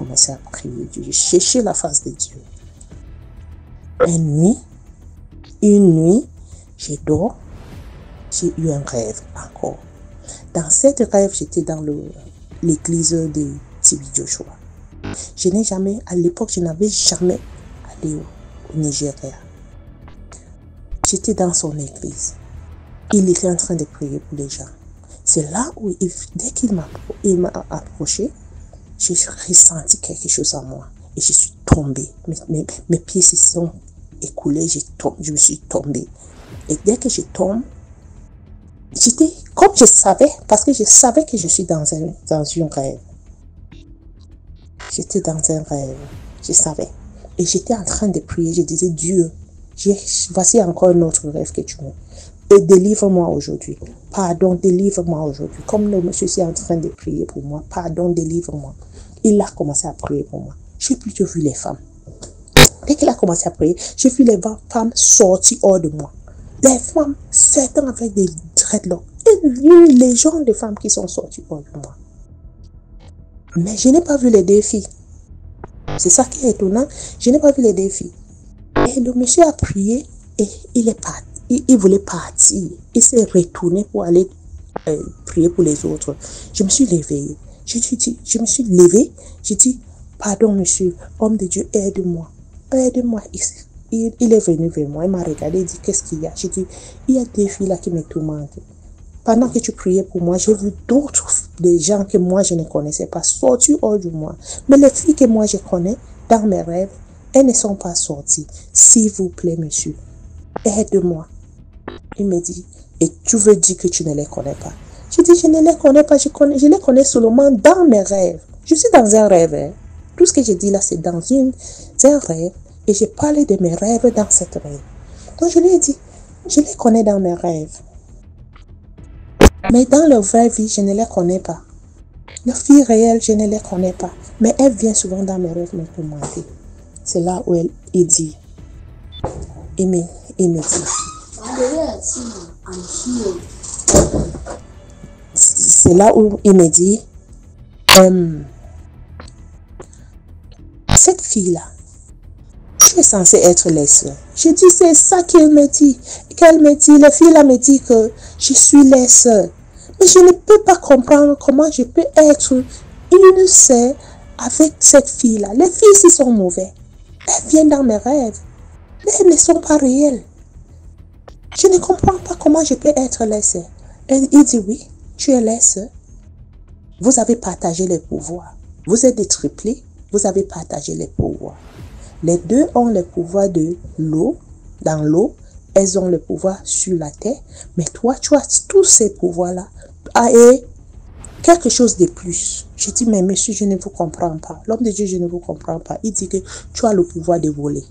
cherchais la face de Dieu. Une nuit, je dors. J'ai eu un rêve encore. Dans cette rêve, j'étais dans l'église de Tibi Joshua. À l'époque, je n'avais jamais allé au Nigeria. J'étais dans son église. Il était en train de prier pour les gens. C'est là où, dès qu'il m'a approché, j'ai ressenti quelque chose en moi. Et je suis tombée. Mes pieds se sont écoulés. Je me suis tombée. Et dès que je tombe, j'étais comme je savais, parce que je savais que je suis dans un rêve. J'étais dans un rêve. Je savais. Et j'étais en train de prier. Je disais, Dieu, voici encore un autre rêve que tu me... Et délivre-moi aujourd'hui. Pardon, délivre-moi aujourd'hui. Comme le monsieur est en train de prier pour moi. Pardon, délivre-moi. Il a commencé à prier pour moi. J'ai plutôt vu les femmes. Dès qu'il a commencé à prier, j'ai vu les femmes sortir hors de moi. Les femmes, certaines avec des dreadlocks. Et une légende de femmes qui sont sorties hors de moi. Mais je n'ai pas vu les deux filles. C'est ça qui est étonnant. Je n'ai pas vu les deux filles. Et le monsieur a prié et il est parti. Il voulait partir. Il s'est retourné pour aller prier pour les autres. Je me suis levée. Je me suis levée. J'ai dit, pardon monsieur, homme de Dieu, aide-moi. aide-moi. Il est venu vers moi, il m'a regardé, il dit, qu'est-ce qu'il y a? J'ai dit, il y a deux filles là qui me tourmentent. Pendant que tu priais pour moi, j'ai vu d'autres des gens que moi je ne connaissais pas sortir hors de moi. Mais les filles que moi je connais, dans mes rêves, elles ne sont pas sorties. S'il vous plaît, monsieur, aide-moi. Il me dit, et tu veux dire que tu ne les connais pas? Je dis, je ne les connais pas, je les connais seulement dans mes rêves. Je suis dans un rêve. Hein. Tout ce que je dis là, c'est dans un rêve. Et j'ai parlé de mes rêves dans cette rêve. Donc je lui ai dit, je les connais dans mes rêves. Mais dans leur vraie vie, je ne les connais pas. Leur fille réelle, je ne les connais pas. Mais elle vient souvent dans mes rêves me tourmenter. C'est là où il dit, il me dit, c'est là où il me dit, cette fille-là, tu es censée être les sœurs. Je dis, c'est ça qu'elle me dit. La fille-là me dit que je suis les sœurs. Mais je ne peux pas comprendre comment je peux être une sœur avec cette fille-là. Les filles ici sont mauvaises. Elles viennent dans mes rêves. Elles ne sont pas réelles. Je ne comprends pas comment je peux être les sœurs. Et il dit, oui, tu es les sœurs. Vous avez partagé les pouvoirs. Vous êtes des triplés. Vous avez partagé les pouvoirs. Les deux ont le pouvoir de l'eau, dans l'eau. Elles ont le pouvoir sur la terre. Mais toi, tu as tous ces pouvoirs-là. Et quelque chose de plus. Je dis, mais monsieur, je ne vous comprends pas. L'homme de Dieu, je ne vous comprends pas. Il dit que tu as le pouvoir de voler.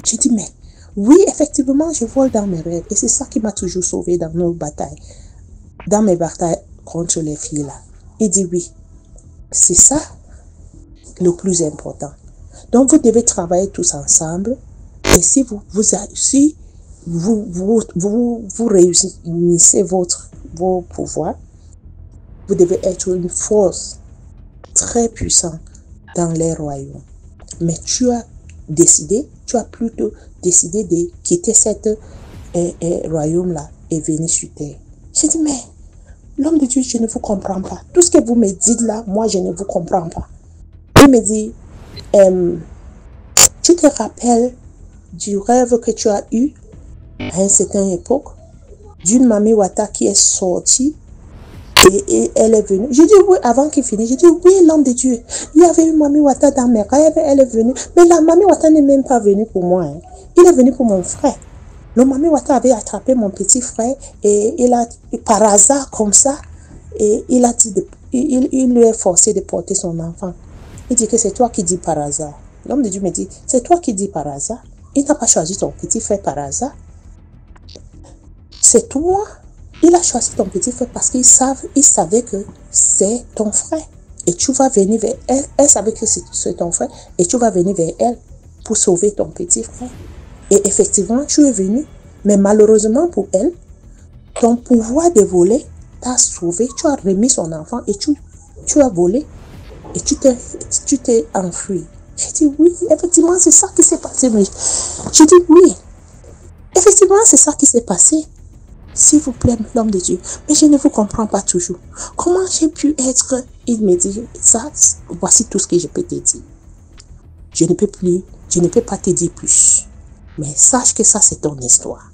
Je dis, mais oui, effectivement, je vole dans mes rêves. Et c'est ça qui m'a toujours sauvé dans nos batailles. Dans mes batailles contre les filles-là. Il dit, oui, c'est ça le plus important. Donc, vous devez travailler tous ensemble. Et si vous réunissez vos pouvoirs, vous devez être une force très puissante dans les royaumes. Mais tu as plutôt décidé de quitter cet royaume-là et venir sur terre. J'ai dit, mais l'homme de Dieu, je ne vous comprends pas. Tout ce que vous me dites là, moi, je ne vous comprends pas. Il me dit, tu te rappelles du rêve que tu as eu à une certaine époque, d'une Mami Wata qui est sortie et elle est venue. Je dis oui, avant qu'il finisse, je dis oui, l'homme de Dieu. Il y avait une Mami Wata dans mes rêves, elle est venue. Mais la Mami Wata n'est même pas venue pour moi. Hein. Il est venu pour mon frère. Le Mami Wata avait attrapé mon petit frère et il a, par hasard comme ça, et il a dit, il lui est forcé de porter son enfant. Il dit que c'est toi qui dis par hasard. L'homme de Dieu me dit, c'est toi qui dis par hasard. Il n'a pas choisi ton petit frère par hasard. C'est toi. Il a choisi ton petit frère parce qu'il savait que c'est ton frère. Et tu vas venir vers elle. Elle savait que c'est ton frère. Et tu vas venir vers elle pour sauver ton petit frère. Et effectivement, tu es venu. Mais malheureusement pour elle, ton pouvoir de voler t'a sauvé. Tu as remis son enfant et tu as volé. Et tu t'es enfui. J'ai dit oui, effectivement, c'est ça qui s'est passé. Mais j'ai dit oui, effectivement, c'est ça qui s'est passé. S'il vous plaît, l'homme de Dieu. Mais je ne vous comprends pas toujours. Comment j'ai pu être... Il me dit, ça, voici tout ce que je peux te dire. Je ne peux pas te dire plus. Mais sache que ça, c'est ton histoire.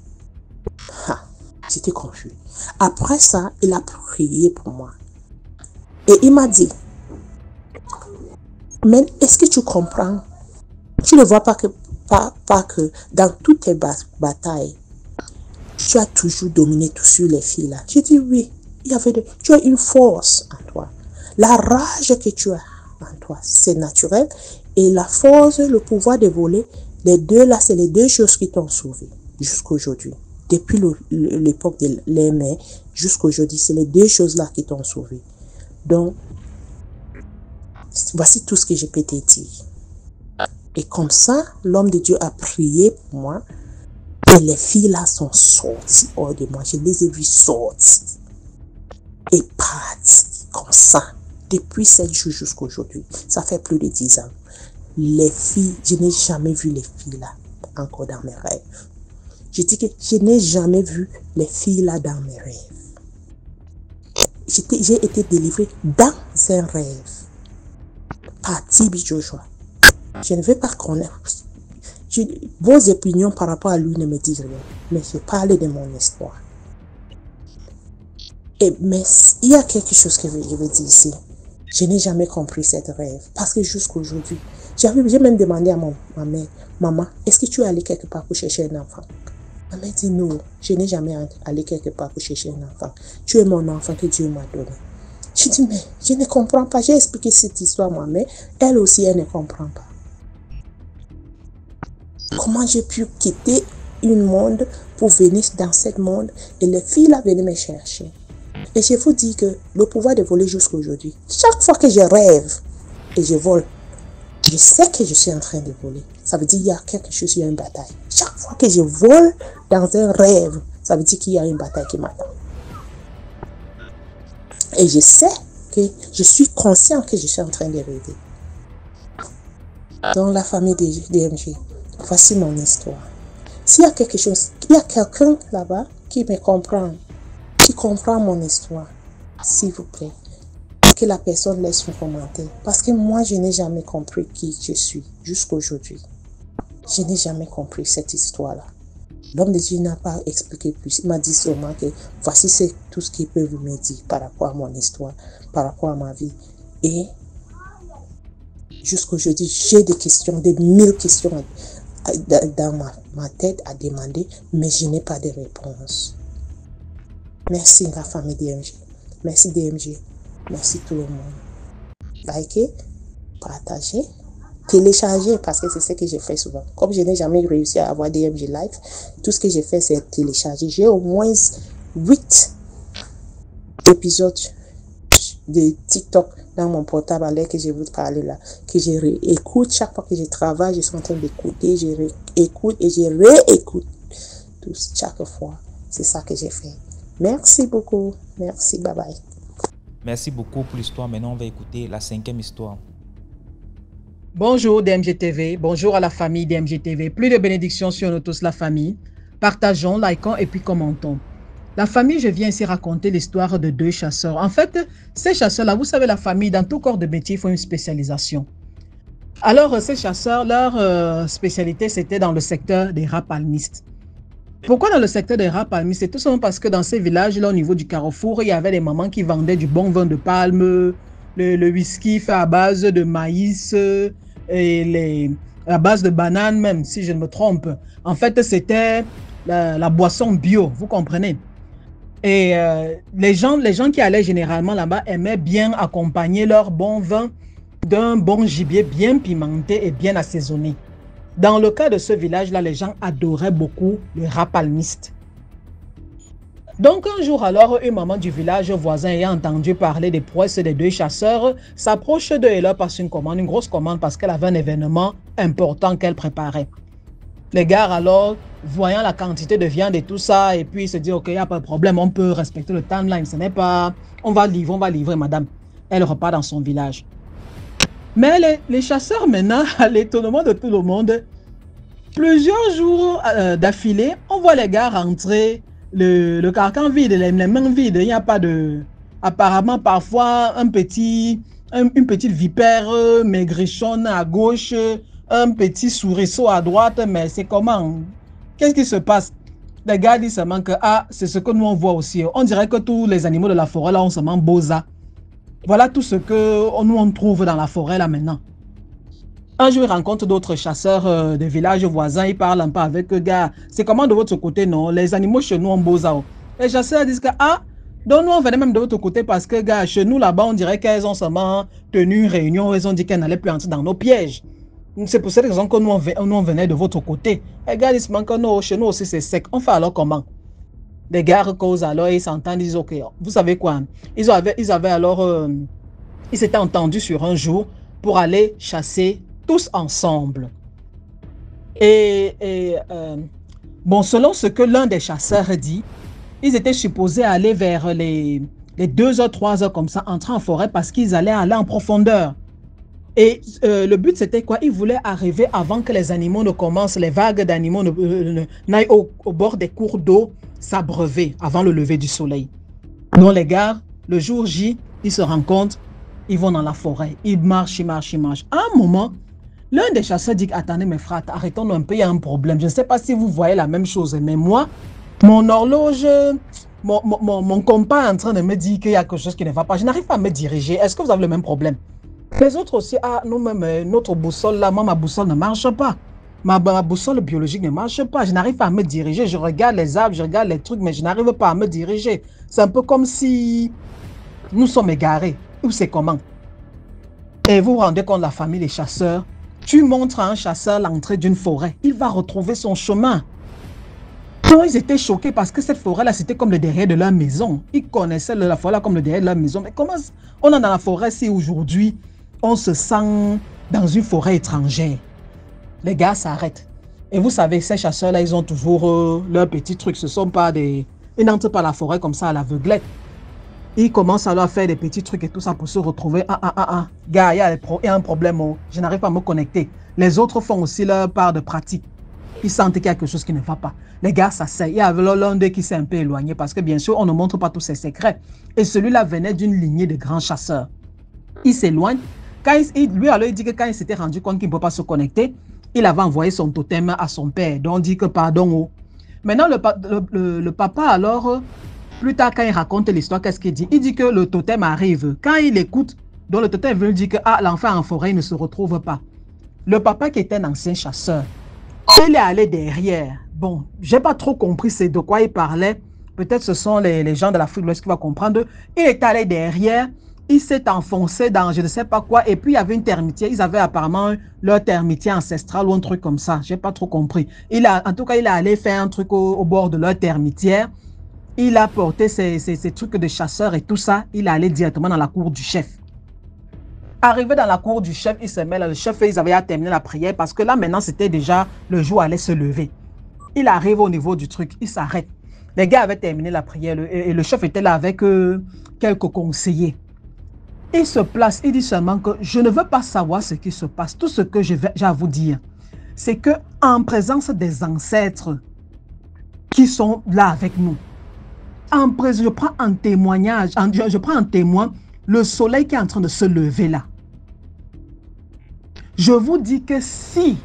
J'étais confus. Après ça, il a prié pour moi. Et il m'a dit, mais est-ce que tu comprends? Tu ne vois pas que dans toutes tes batailles, tu as toujours dominé sur les filles là. J'ai dit oui, tu as une force en toi. La rage que tu as en toi, c'est naturel. Et la force, le pouvoir de voler, les deux là, c'est les deux choses qui t'ont sauvé jusqu'à aujourd'hui. Depuis l'époque de l'aimer jusqu'à aujourd'hui, c'est les deux choses là qui t'ont sauvé. Donc, voici tout ce que je peux te dire. Et comme ça, l'homme de Dieu a prié pour moi. Et les filles là sont sorties hors de moi. Je les ai vues sortir. Et partir comme ça. Depuis 7 jours jusqu'à aujourd'hui. Ça fait plus de 10 ans. Les filles, je n'ai jamais vu les filles là. Encore dans mes rêves. Je dis que je n'ai jamais vu les filles là dans mes rêves. J'ai été délivrée dans un rêve. Par Tibi Joshua. Je ne veux pas connaître. vos opinions par rapport à lui ne me disent rien. Mais je parle de mon histoire. Mais il y a quelque chose que je veux dire ici. Je n'ai jamais compris cette rêve. Parce que jusqu'à aujourd'hui, j'ai même demandé à ma mère, maman, est-ce que tu es allé quelque part pour chercher un enfant? Ma mère dit non, je n'ai jamais allé quelque part pour chercher un enfant. Tu es mon enfant que Dieu m'a donné. Je dis, mais je ne comprends pas. J'ai expliqué cette histoire à ma mère. Elle aussi, elle ne comprend pas. Comment j'ai pu quitter un monde pour venir dans ce monde et les filles là venaient me chercher. Et je vous dis que le pouvoir de voler jusqu'à aujourd'hui, chaque fois que je rêve et je vole, je sais que je suis en train de voler. Ça veut dire qu'il y a quelque chose, il y a une bataille. Chaque fois que je vole dans un rêve, ça veut dire qu'il y a une bataille qui m'attend. Et je sais que je suis conscient que je suis en train de rêver. Dans la famille de DMG, voici mon histoire. S'il y a quelque chose, il y a quelqu'un là-bas qui me comprend, qui comprend mon histoire, s'il vous plaît, que la personne laisse un commentaire. Parce que moi, je n'ai jamais compris qui je suis jusqu'à aujourd'hui. Je n'ai jamais compris cette histoire-là. L'homme de Dieu n'a pas expliqué plus. Il m'a dit seulement que voici c'est tout ce qu'il peut vous me dire par rapport à mon histoire, par rapport à ma vie. Et jusqu'à aujourd'hui, j'ai des questions, des 1000 questions dans ma tête à demander, mais je n'ai pas de réponse. Merci la famille DMG. Merci DMG. Merci tout le monde. Likez, partagez, téléchargez parce que c'est ce que j'ai fait souvent. Comme je n'ai jamais réussi à avoir DMG Live, tout ce que j'ai fait c'est télécharger. J'ai au moins 8 épisodes de TikTok dans mon portable à l'heure que je vous parle là, que je réécoute chaque fois que je travaille, je suis en train d'écouter, je réécoute et je réécoute tous chaque fois. C'est ça que j'ai fait. Merci beaucoup. Merci, bye bye. Merci beaucoup pour l'histoire. Maintenant, on va écouter la 5e histoire. Bonjour DMG TV, bonjour à la famille DMG TV. Plus de bénédictions sur nous tous, la famille. Partageons, likons et puis commentons. La famille, je viens ici raconter l'histoire de 2 chasseurs. En fait, ces chasseurs-là, vous savez, la famille, dans tout corps de métier, il faut une spécialisation. Alors, ces chasseurs, leur spécialité, c'était dans le secteur des rats palmistes. Pourquoi dans le secteur des rats palmistes? C'est tout simplement parce que dans ces villages-là, au niveau du carrefour, il y avait des mamans qui vendaient du bon vin de palme, le whisky fait à base de maïs et à base de bananes même, si je ne me trompe. En fait, c'était la boisson bio, vous comprenez? Et les gens qui allaient généralement là-bas aimaient bien accompagner leur bon vin d'un bon gibier bien pimenté et bien assaisonné. Dans le cas de ce village-là, les gens adoraient beaucoup le rat palmiste. Donc un jour alors, une maman du village voisin ayant entendu parler des prouesses des 2 chasseurs s'approche d'eux et leur passe une commande, une grosse commande parce qu'elle avait un événement important qu'elle préparait. Les gars alors, voyant la quantité de viande et tout ça, et puis ils se disent ok, il n'y a pas de problème, on peut respecter le timeline, ce n'est pas, on va livrer madame. Elle repart dans son village. Mais les chasseurs maintenant, à l'étonnement de tout le monde, plusieurs jours d'affilée, on voit les gars rentrer, le carcan vide, les mains vides, il n'y a pas de... Apparemment, parfois, une petite vipère maigrichonne à gauche, un petit souriceau à droite, mais c'est comment? Qu'est-ce qui se passe? Les gars disent seulement que c'est ce que nous on voit aussi. On dirait que tous les animaux de la forêt là ont seulement boza. Voilà tout ce que nous on trouve dans la forêt là maintenant. Un jour, il rencontre d'autres chasseurs de villages voisins. Il parle un peu avec eux, gars. C'est comment de votre côté, non? Les animaux chez nous ont boza. Les chasseurs disent que donc nous on venait même de votre côté parce que, gars, chez nous là-bas, on dirait qu'elles ont seulement tenu une réunion. Elles ont dit qu'elles n'allaient plus entrer dans nos pièges. C'est pour cette raison que nous on venait de votre côté. Les gars disent que non, chez nous aussi c'est sec. On fait alors comment? Les gars causent alors, ils s'entendent, ils disent ok, vous savez quoi? Ils avaient alors, ils s'étaient entendus sur un jour pour aller chasser tous ensemble. Bon, selon ce que l'un des chasseurs dit, ils étaient supposés aller vers les 2h, 3h comme ça, entrer en forêt parce qu'ils allaient aller en profondeur. Et le but c'était quoi? Ils voulaient arriver avant que les animaux ne commencent, les vagues d'animaux n'aillent au bord des cours d'eau s'abreuver avant le lever du soleil. Donc les gars, le jour J, ils se rencontrent, ils vont dans la forêt, ils marchent. À un moment, L'un des chasseurs dit, attendez mes frères, arrêtons un peu, il y a un problème. Je ne sais pas si vous voyez la même chose, mais moi, mon horloge, mon compas est en train de me dire qu'il y a quelque chose qui ne va pas. Je n'arrive pas à me diriger. Est-ce que vous avez le même problème? Les autres aussi, ah, nous-mêmes, notre boussole là, moi, ma boussole ne marche pas. Ma boussole biologique ne marche pas. Je n'arrive pas à me diriger. Je regarde les arbres, je regarde les trucs, mais je n'arrive pas à me diriger. C'est un peu comme si nous sommes égarés. Ou c'est comment? Et vous vous rendez compte, la famille des chasseurs, tu montres à un chasseur l'entrée d'une forêt, il va retrouver son chemin. Donc, ils étaient choqués parce que cette forêt-là, c'était comme le derrière de leur maison. Ils connaissaient la forêt-là comme le derrière de leur maison. Mais comment on est dans la forêt si aujourd'hui, on se sent dans une forêt étrangère? Les gars s'arrêtent. Et vous savez, ces chasseurs-là, ils ont toujours leurs petits trucs. Ce sont pas des... Ils n'entrent pas à la forêt comme ça à l'aveuglette. Ils commencent à leur faire des petits trucs et tout ça pour se retrouver. Gars, il y a un problème. Oh. Je n'arrive pas à me connecter. Les autres font aussi leur part de pratique. Ils sentent qu'il y a quelque chose qui ne va pas. Les gars s'asseyent. Il y avait l'un d'eux qui s'est un peu éloigné parce que bien sûr, on ne montre pas tous ses secrets. Et celui-là venait d'une lignée de grands chasseurs. Il s'éloigne. Lui, alors, il dit que quand il s'était rendu compte qu'il ne peut pas se connecter, il avait envoyé son totem à son père. Donc, on dit que pardon. Oh. Maintenant, le papa, alors... Plus tard, quand il raconte l'histoire, qu'est-ce qu'il dit? Il dit que le totem arrive. Quand il écoute, donc le totem veut dire que l'enfant en forêt il ne se retrouve pas. Le papa qui était un ancien chasseur, il est allé derrière. Bon, j'ai pas trop compris c'est de quoi il parlait. Peut-être ce sont les gens de l'Afrique de l'Ouest qui vont comprendre. Il est allé derrière, il s'est enfoncé dans je ne sais pas quoi. Et puis il y avait une termitière. Ils avaient apparemment leur termitière ancestrale ou un truc comme ça. J'ai pas trop compris. En tout cas, il est allé faire un truc au bord de leur termitière. Il a porté ses trucs de chasseur et tout ça. Il est allé directement dans la cour du chef. Arrivé dans la cour du chef, il se met là. Le chef, ils avaient terminé la prière parce que là, maintenant, c'était déjà le jour allait se lever. Il arrive au niveau du truc. Il s'arrête. Les gars avaient terminé la prière et le chef était là avec quelques conseillers. Il se place. Il dit seulement que je ne veux pas savoir ce qui se passe. Tout ce que j'ai à vous dire, c'est que en présence des ancêtres qui sont là avec nous, je prends un témoignage, je prends un témoin, le soleil qui est en train de se lever là. Je vous dis que si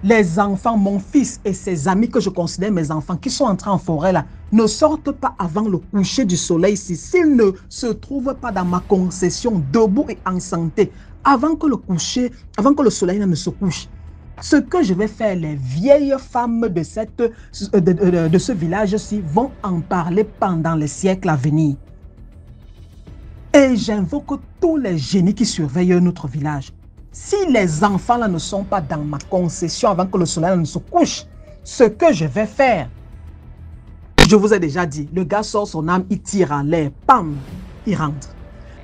les enfants, mon fils et ses amis que je considère mes enfants, qui sont entrés en forêt là, ne sortent pas avant le coucher du soleil ici, s'ils ne se trouvent pas dans ma concession, debout et en santé, avant que le soleil ne se couche, ce que je vais faire, les vieilles femmes de ce village-ci vont en parler pendant les siècles à venir. Et j'invoque tous les génies qui surveillent notre village. Si les enfants là ne sont pas dans ma concession avant que le soleil ne se couche, ce que je vais faire, je vous ai déjà dit, le gars sort son arme, il tire en l'air, pam, il rentre.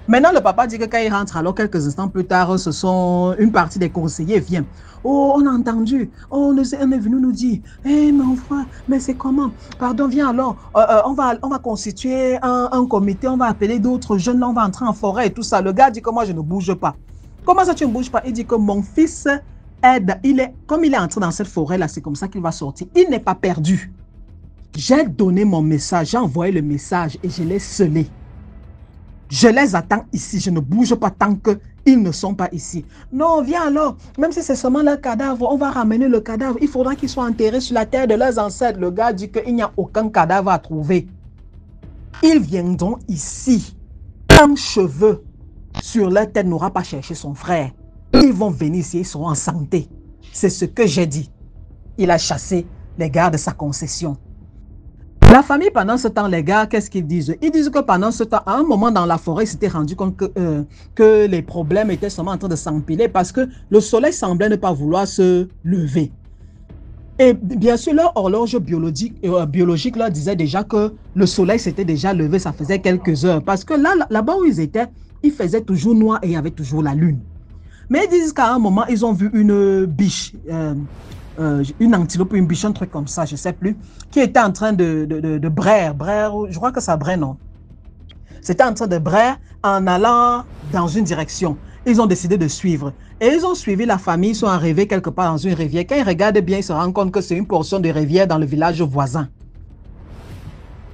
Maintenant, le papa dit que quand il rentre, alors quelques instants plus tard, ce sont une partie des conseillers vient. Oh, on a entendu. Oh, on est venu nous dire. Eh, mon frère, mais c'est comment? Pardon, viens alors. On va constituer un comité, on va appeler d'autres jeunes, là, on va entrer en forêt et tout ça. Le gars dit que moi, je ne bouge pas. Comment ça, tu ne bouges pas? Il dit que mon fils aide. Comme il est entré dans cette forêt-là, c'est comme ça qu'il va sortir. Il n'est pas perdu. J'ai donné mon message, j'ai envoyé le message et je l'ai scellé. Je les attends ici, je ne bouge pas tant qu'ils ne sont pas ici. Non, viens alors, même si c'est seulement leur cadavre, on va ramener le cadavre. Il faudra qu'ils soient enterrés sur la terre de leurs ancêtres. Le gars dit qu'il n'y a aucun cadavre à trouver. Ils viendront ici. Un cheveu sur leur tête n'aura pas cherché son frère. Ils vont venir ici, ils seront en santé. C'est ce que j'ai dit. Il a chassé les gars de sa concession. La famille, pendant ce temps, les gars, qu'est-ce qu'ils disent? Ils disent que pendant ce temps, à un moment dans la forêt, ils s'étaient rendus compte que les problèmes étaient seulement en train de s'empiler parce que le soleil semblait ne pas vouloir se lever. Et bien sûr, leur horloge biologique leur disait déjà que le soleil s'était déjà levé, ça faisait quelques heures. Parce que là-bas où ils étaient, il faisait toujours noir et il y avait toujours la lune. Mais ils disent qu'à un moment, ils ont vu une biche, une antilope, une biche, un truc comme ça, je ne sais plus, qui était en train de braire, je crois que ça braire, non. C'était en train de braire en allant dans une direction. Ils ont décidé de suivre. Et ils ont suivi la famille, ils sont arrivés quelque part dans une rivière. Quand ils regardent bien, ils se rendent compte que c'est une portion de rivière dans le village voisin.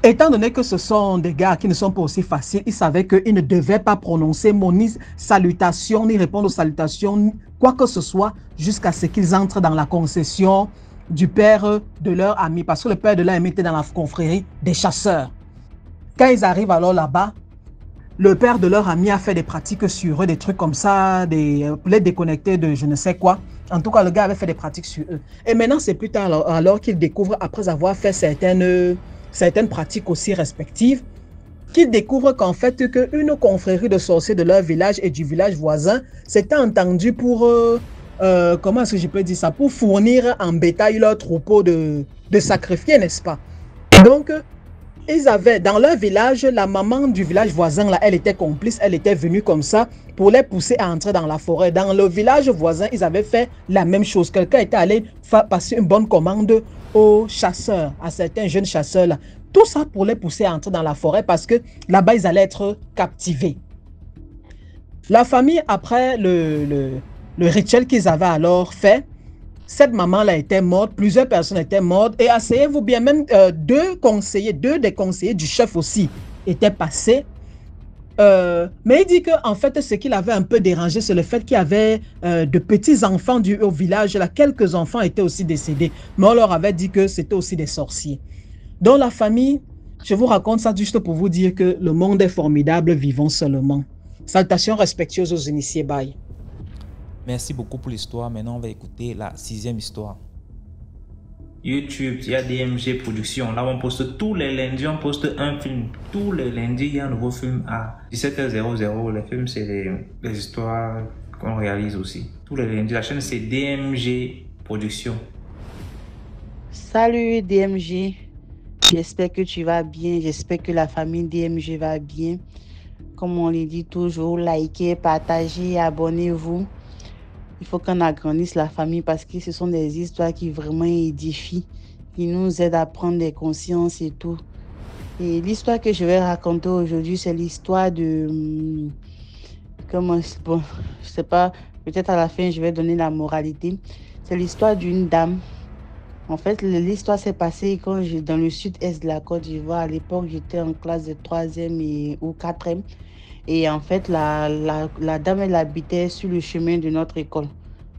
Étant donné que ce sont des gars qui ne sont pas aussi faciles, ils savaient qu'ils ne devaient pas prononcer mot ni salutation, ni répondre aux salutations, quoi que ce soit, jusqu'à ce qu'ils entrent dans la concession du père de leur ami. Parce que le père de leur ami était dans la confrérie des chasseurs. Quand ils arrivent alors là-bas, le père de leur ami a fait des pratiques sur eux, des trucs comme ça, pour les déconnecter de je ne sais quoi. En tout cas, le gars avait fait des pratiques sur eux. Et maintenant, c'est plus tard alors qu'il découvre, après avoir fait certaines pratiques aussi respectives, qu'il découvre qu'en fait, qu'une confrérie de sorciers de leur village et du village voisin s'était entendue pour, comment est-ce que je peux dire ça, pour fournir en bétail leur troupeau de sacrifiés, n'est-ce pas? Donc, ils avaient, dans leur village, la maman du village voisin, là, elle était complice, elle était venue comme ça pour les pousser à entrer dans la forêt. Dans le village voisin, ils avaient fait la même chose. Quelqu'un était allé passer une bonne commande aux chasseurs, à certains jeunes chasseurs là. Tout ça pour les pousser à entrer dans la forêt parce que là-bas, ils allaient être captivés. La famille, après le rituel qu'ils avaient alors fait, cette maman-là était morte, plusieurs personnes étaient mortes et asseyez-vous bien, même deux des conseillers du chef aussi étaient passés. Mais il dit que en fait, ce qui l'avait un peu dérangé, c'est le fait qu'il y avait de petits enfants au village. Là, quelques enfants étaient aussi décédés, mais on leur avait dit que c'était aussi des sorciers. Dans la famille, je vous raconte ça juste pour vous dire que le monde est formidable, vivons seulement. Salutations respectueuses aux initiés, bye. Merci beaucoup pour l'histoire. Maintenant, on va écouter la 6e histoire. YouTube, il y a DMG Productions. Là, on poste tous les lundis, on poste un film. Tous les lundis, il y a un nouveau film à 17h00. Les films, c'est les histoires qu'on réalise aussi. Tous les lundis, la chaîne, c'est DMG Productions. Salut DMG. J'espère que tu vas bien. J'espère que la famille DMG va bien. Comme on le dit toujours, likez, partagez, abonnez-vous. Il faut qu'on agrandisse la famille parce que ce sont des histoires qui vraiment édifient, qui nous aident à prendre des consciences et tout. Et l'histoire que je vais raconter aujourd'hui, c'est l'histoire de... Bon, je sais pas, peut-être à la fin, je vais donner la moralité. C'est l'histoire d'une dame. En fait, l'histoire s'est passée quand dans le sud-est de la Côte d'Ivoire. À l'époque, j'étais en classe de 3e ou 4e. Et en fait, la dame, elle habitait sur le chemin de notre école.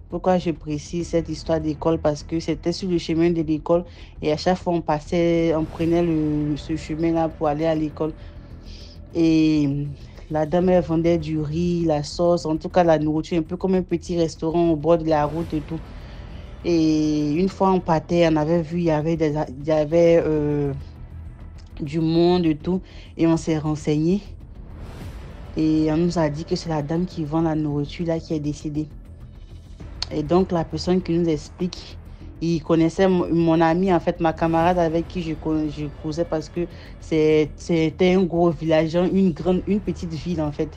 Pourquoi je précise cette histoire d'école? Parce que c'était sur le chemin de l'école. Et à chaque fois, on prenait ce chemin-là pour aller à l'école. Et la dame, elle vendait du riz, la sauce, en tout cas la nourriture, un peu comme un petit restaurant au bord de la route et tout. Et une fois, on partait, on avait vu, il y avait du monde et tout. Et on s'est renseigné. Et on nous a dit que c'est la dame qui vend la nourriture là qui est décédée. Et donc la personne qui nous explique, il connaissait mon ami, en fait, ma camarade avec qui je causais parce que c'était un gros village, une petite ville en fait.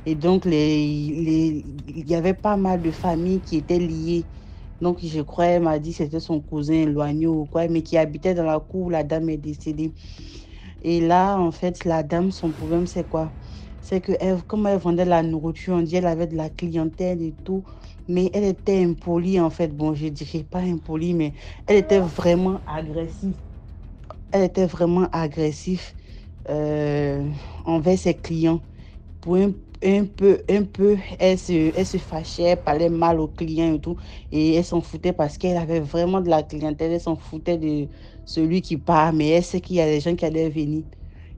Et donc il y avait pas mal de familles qui étaient liées. Donc je crois, elle m'a dit que c'était son cousin éloigné ou quoi, mais qui habitait dans la cour où la dame est décédée. Et là, en fait, la dame, son problème c'est quoi? C'est que comme elle vendait la nourriture, on dit qu'elle avait de la clientèle et tout, mais elle était impolie en fait. Bon, je dirais pas impolie, mais elle était vraiment agressive. Elle était vraiment agressive envers ses clients. Pour un peu, elle se fâchait, elle parlait mal aux clients et tout, et elle s'en foutait parce qu'elle avait vraiment de la clientèle. Elle s'en foutait de celui qui part, mais elle sait qu'il y a des gens qui allaient venir.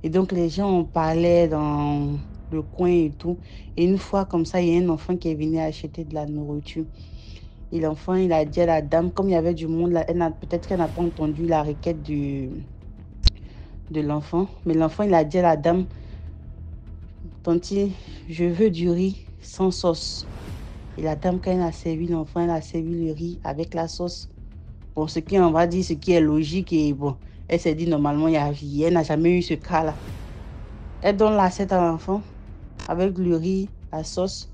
Et donc les gens en parlaient dans le coin et tout. Et une fois comme ça, il y a un enfant qui est venu acheter de la nourriture. Et l'enfant, il a dit à la dame, comme il y avait du monde là, peut-être qu'elle n'a pas entendu la requête de l'enfant. Mais l'enfant, il a dit à la dame, tanti, je veux du riz sans sauce. Et la dame, quand elle a servi l'enfant, elle a servi le riz avec la sauce. Bon, ce qui, on va dire, ce qui est logique. Et bon, elle s'est dit, normalement, elle n'a jamais eu ce cas-là. Elle donne l'assiette à l'enfant avec le riz, la sauce.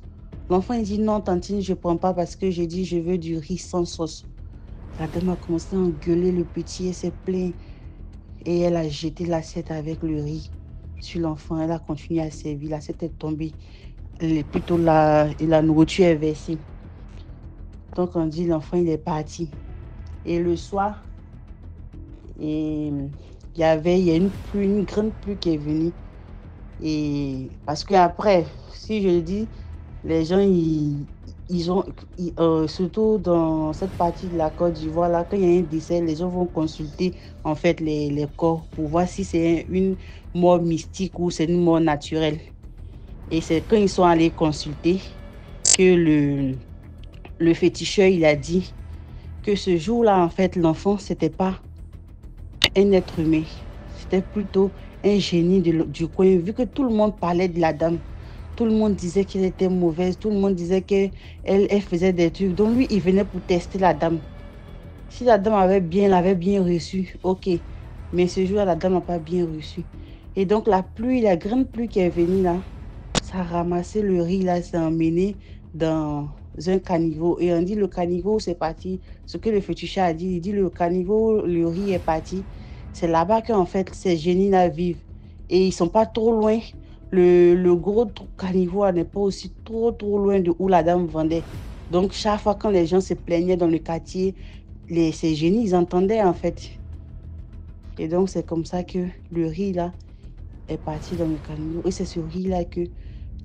L'enfant, il dit, non, tantine, je ne prends pas parce que j'ai dit, je veux du riz sans sauce. La dame a commencé à engueuler le petit, elle s'est plainte. Et elle a jeté l'assiette avec le riz sur l'enfant. Elle a continué à servir. L'assiette est tombée. Plutôt la nourriture est versée. Donc, on dit, l'enfant, il est parti. Et le soir, et il y a une pluie, une grande pluie qui est venue. Et parce que après, si je le dis, les gens, surtout dans cette partie de la Côte d'Ivoire, là, quand il y a un décès, les gens vont consulter en fait les corps pour voir si c'est une mort mystique ou c'est une mort naturelle. Et c'est quand ils sont allés consulter que le féticheur, il a dit que ce jour-là, en fait, l'enfant, c'était pas un être humain. C'était plutôt un génie du coin, vu que tout le monde parlait de la dame. Tout le monde disait qu'elle était mauvaise, tout le monde disait qu'elle faisait des trucs. Donc lui, il venait pour tester la dame. Si la dame l'avait bien reçu, ok. Mais ce jour-là, la dame n'a pas bien reçu. Et donc la pluie, la grande pluie qui est venue là, ça a ramassé le riz là, s'est emmené dans un caniveau. Et on dit le caniveau, c'est parti. Ce que le féticheur a dit, il dit le caniveau, le riz est parti. C'est là-bas qu'en fait, ces génies-là vivent. Et ils sont pas trop loin. Le gros caniveau n'est pas aussi trop loin de où la dame vendait. Donc, chaque fois quand les gens se plaignaient dans le quartier, ces génies, ils entendaient en fait. Et donc, c'est comme ça que le riz là est parti dans le caniveau. Et c'est ce riz-là que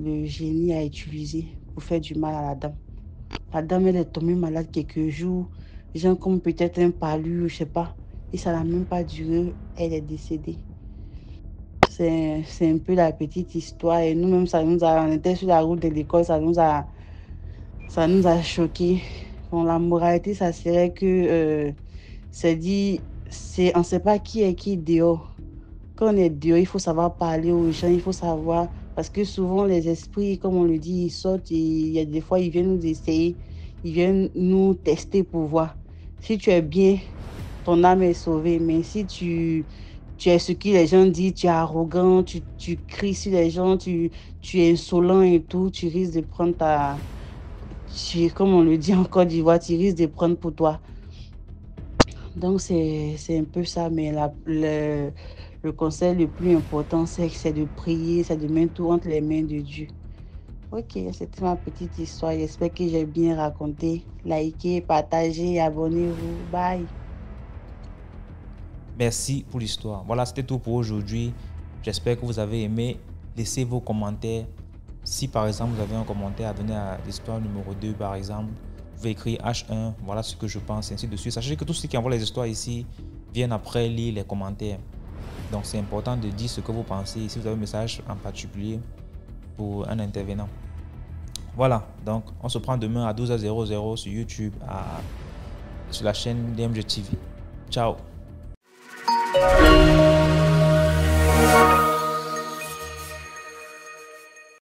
le génie a utilisé pour faire du mal à la dame. La dame, elle est tombée malade quelques jours. Gens comme peut-être un palu, je sais pas. Et ça n'a même pas duré. Elle est décédée. C'est un peu la petite histoire. Et nous-mêmes, on était sur la route de l'école, ça nous a choqués. Bon, la moralité, ça serait que on ne sait pas qui est qui dehors. Quand on est dehors, il faut savoir parler aux gens, il faut savoir, parce que souvent les esprits, comme on le dit, ils sortent et il y a des fois, ils viennent nous essayer, ils viennent nous tester pour voir. Si tu es bien, ton âme est sauvée, mais si tu es ce que les gens disent, tu es arrogant, tu cries sur les gens, tu es insolent et tout, tu risques de prendre comme on le dit en Côte d'Ivoire, tu risques de prendre pour toi. Donc, c'est un peu ça, mais le conseil le plus important, c'est de prier, c'est de mettre tout entre les mains de Dieu. Ok, c'était ma petite histoire. J'espère que j'ai bien raconté. Likez, partagez, abonnez-vous. Bye. Merci pour l'histoire. Voilà, c'était tout pour aujourd'hui. J'espère que vous avez aimé. Laissez vos commentaires. Si par exemple vous avez un commentaire à donner à l'histoire numéro 2 par exemple, vous pouvez écrire H1, voilà ce que je pense, ainsi de suite. Sachez que tous ceux qui envoient les histoires ici viennent après lire les commentaires. Donc c'est important de dire ce que vous pensez. Si vous avez un message en particulier pour un intervenant. Voilà, donc on se prend demain à 12h00 sur YouTube, sur la chaîne DMG TV. Ciao.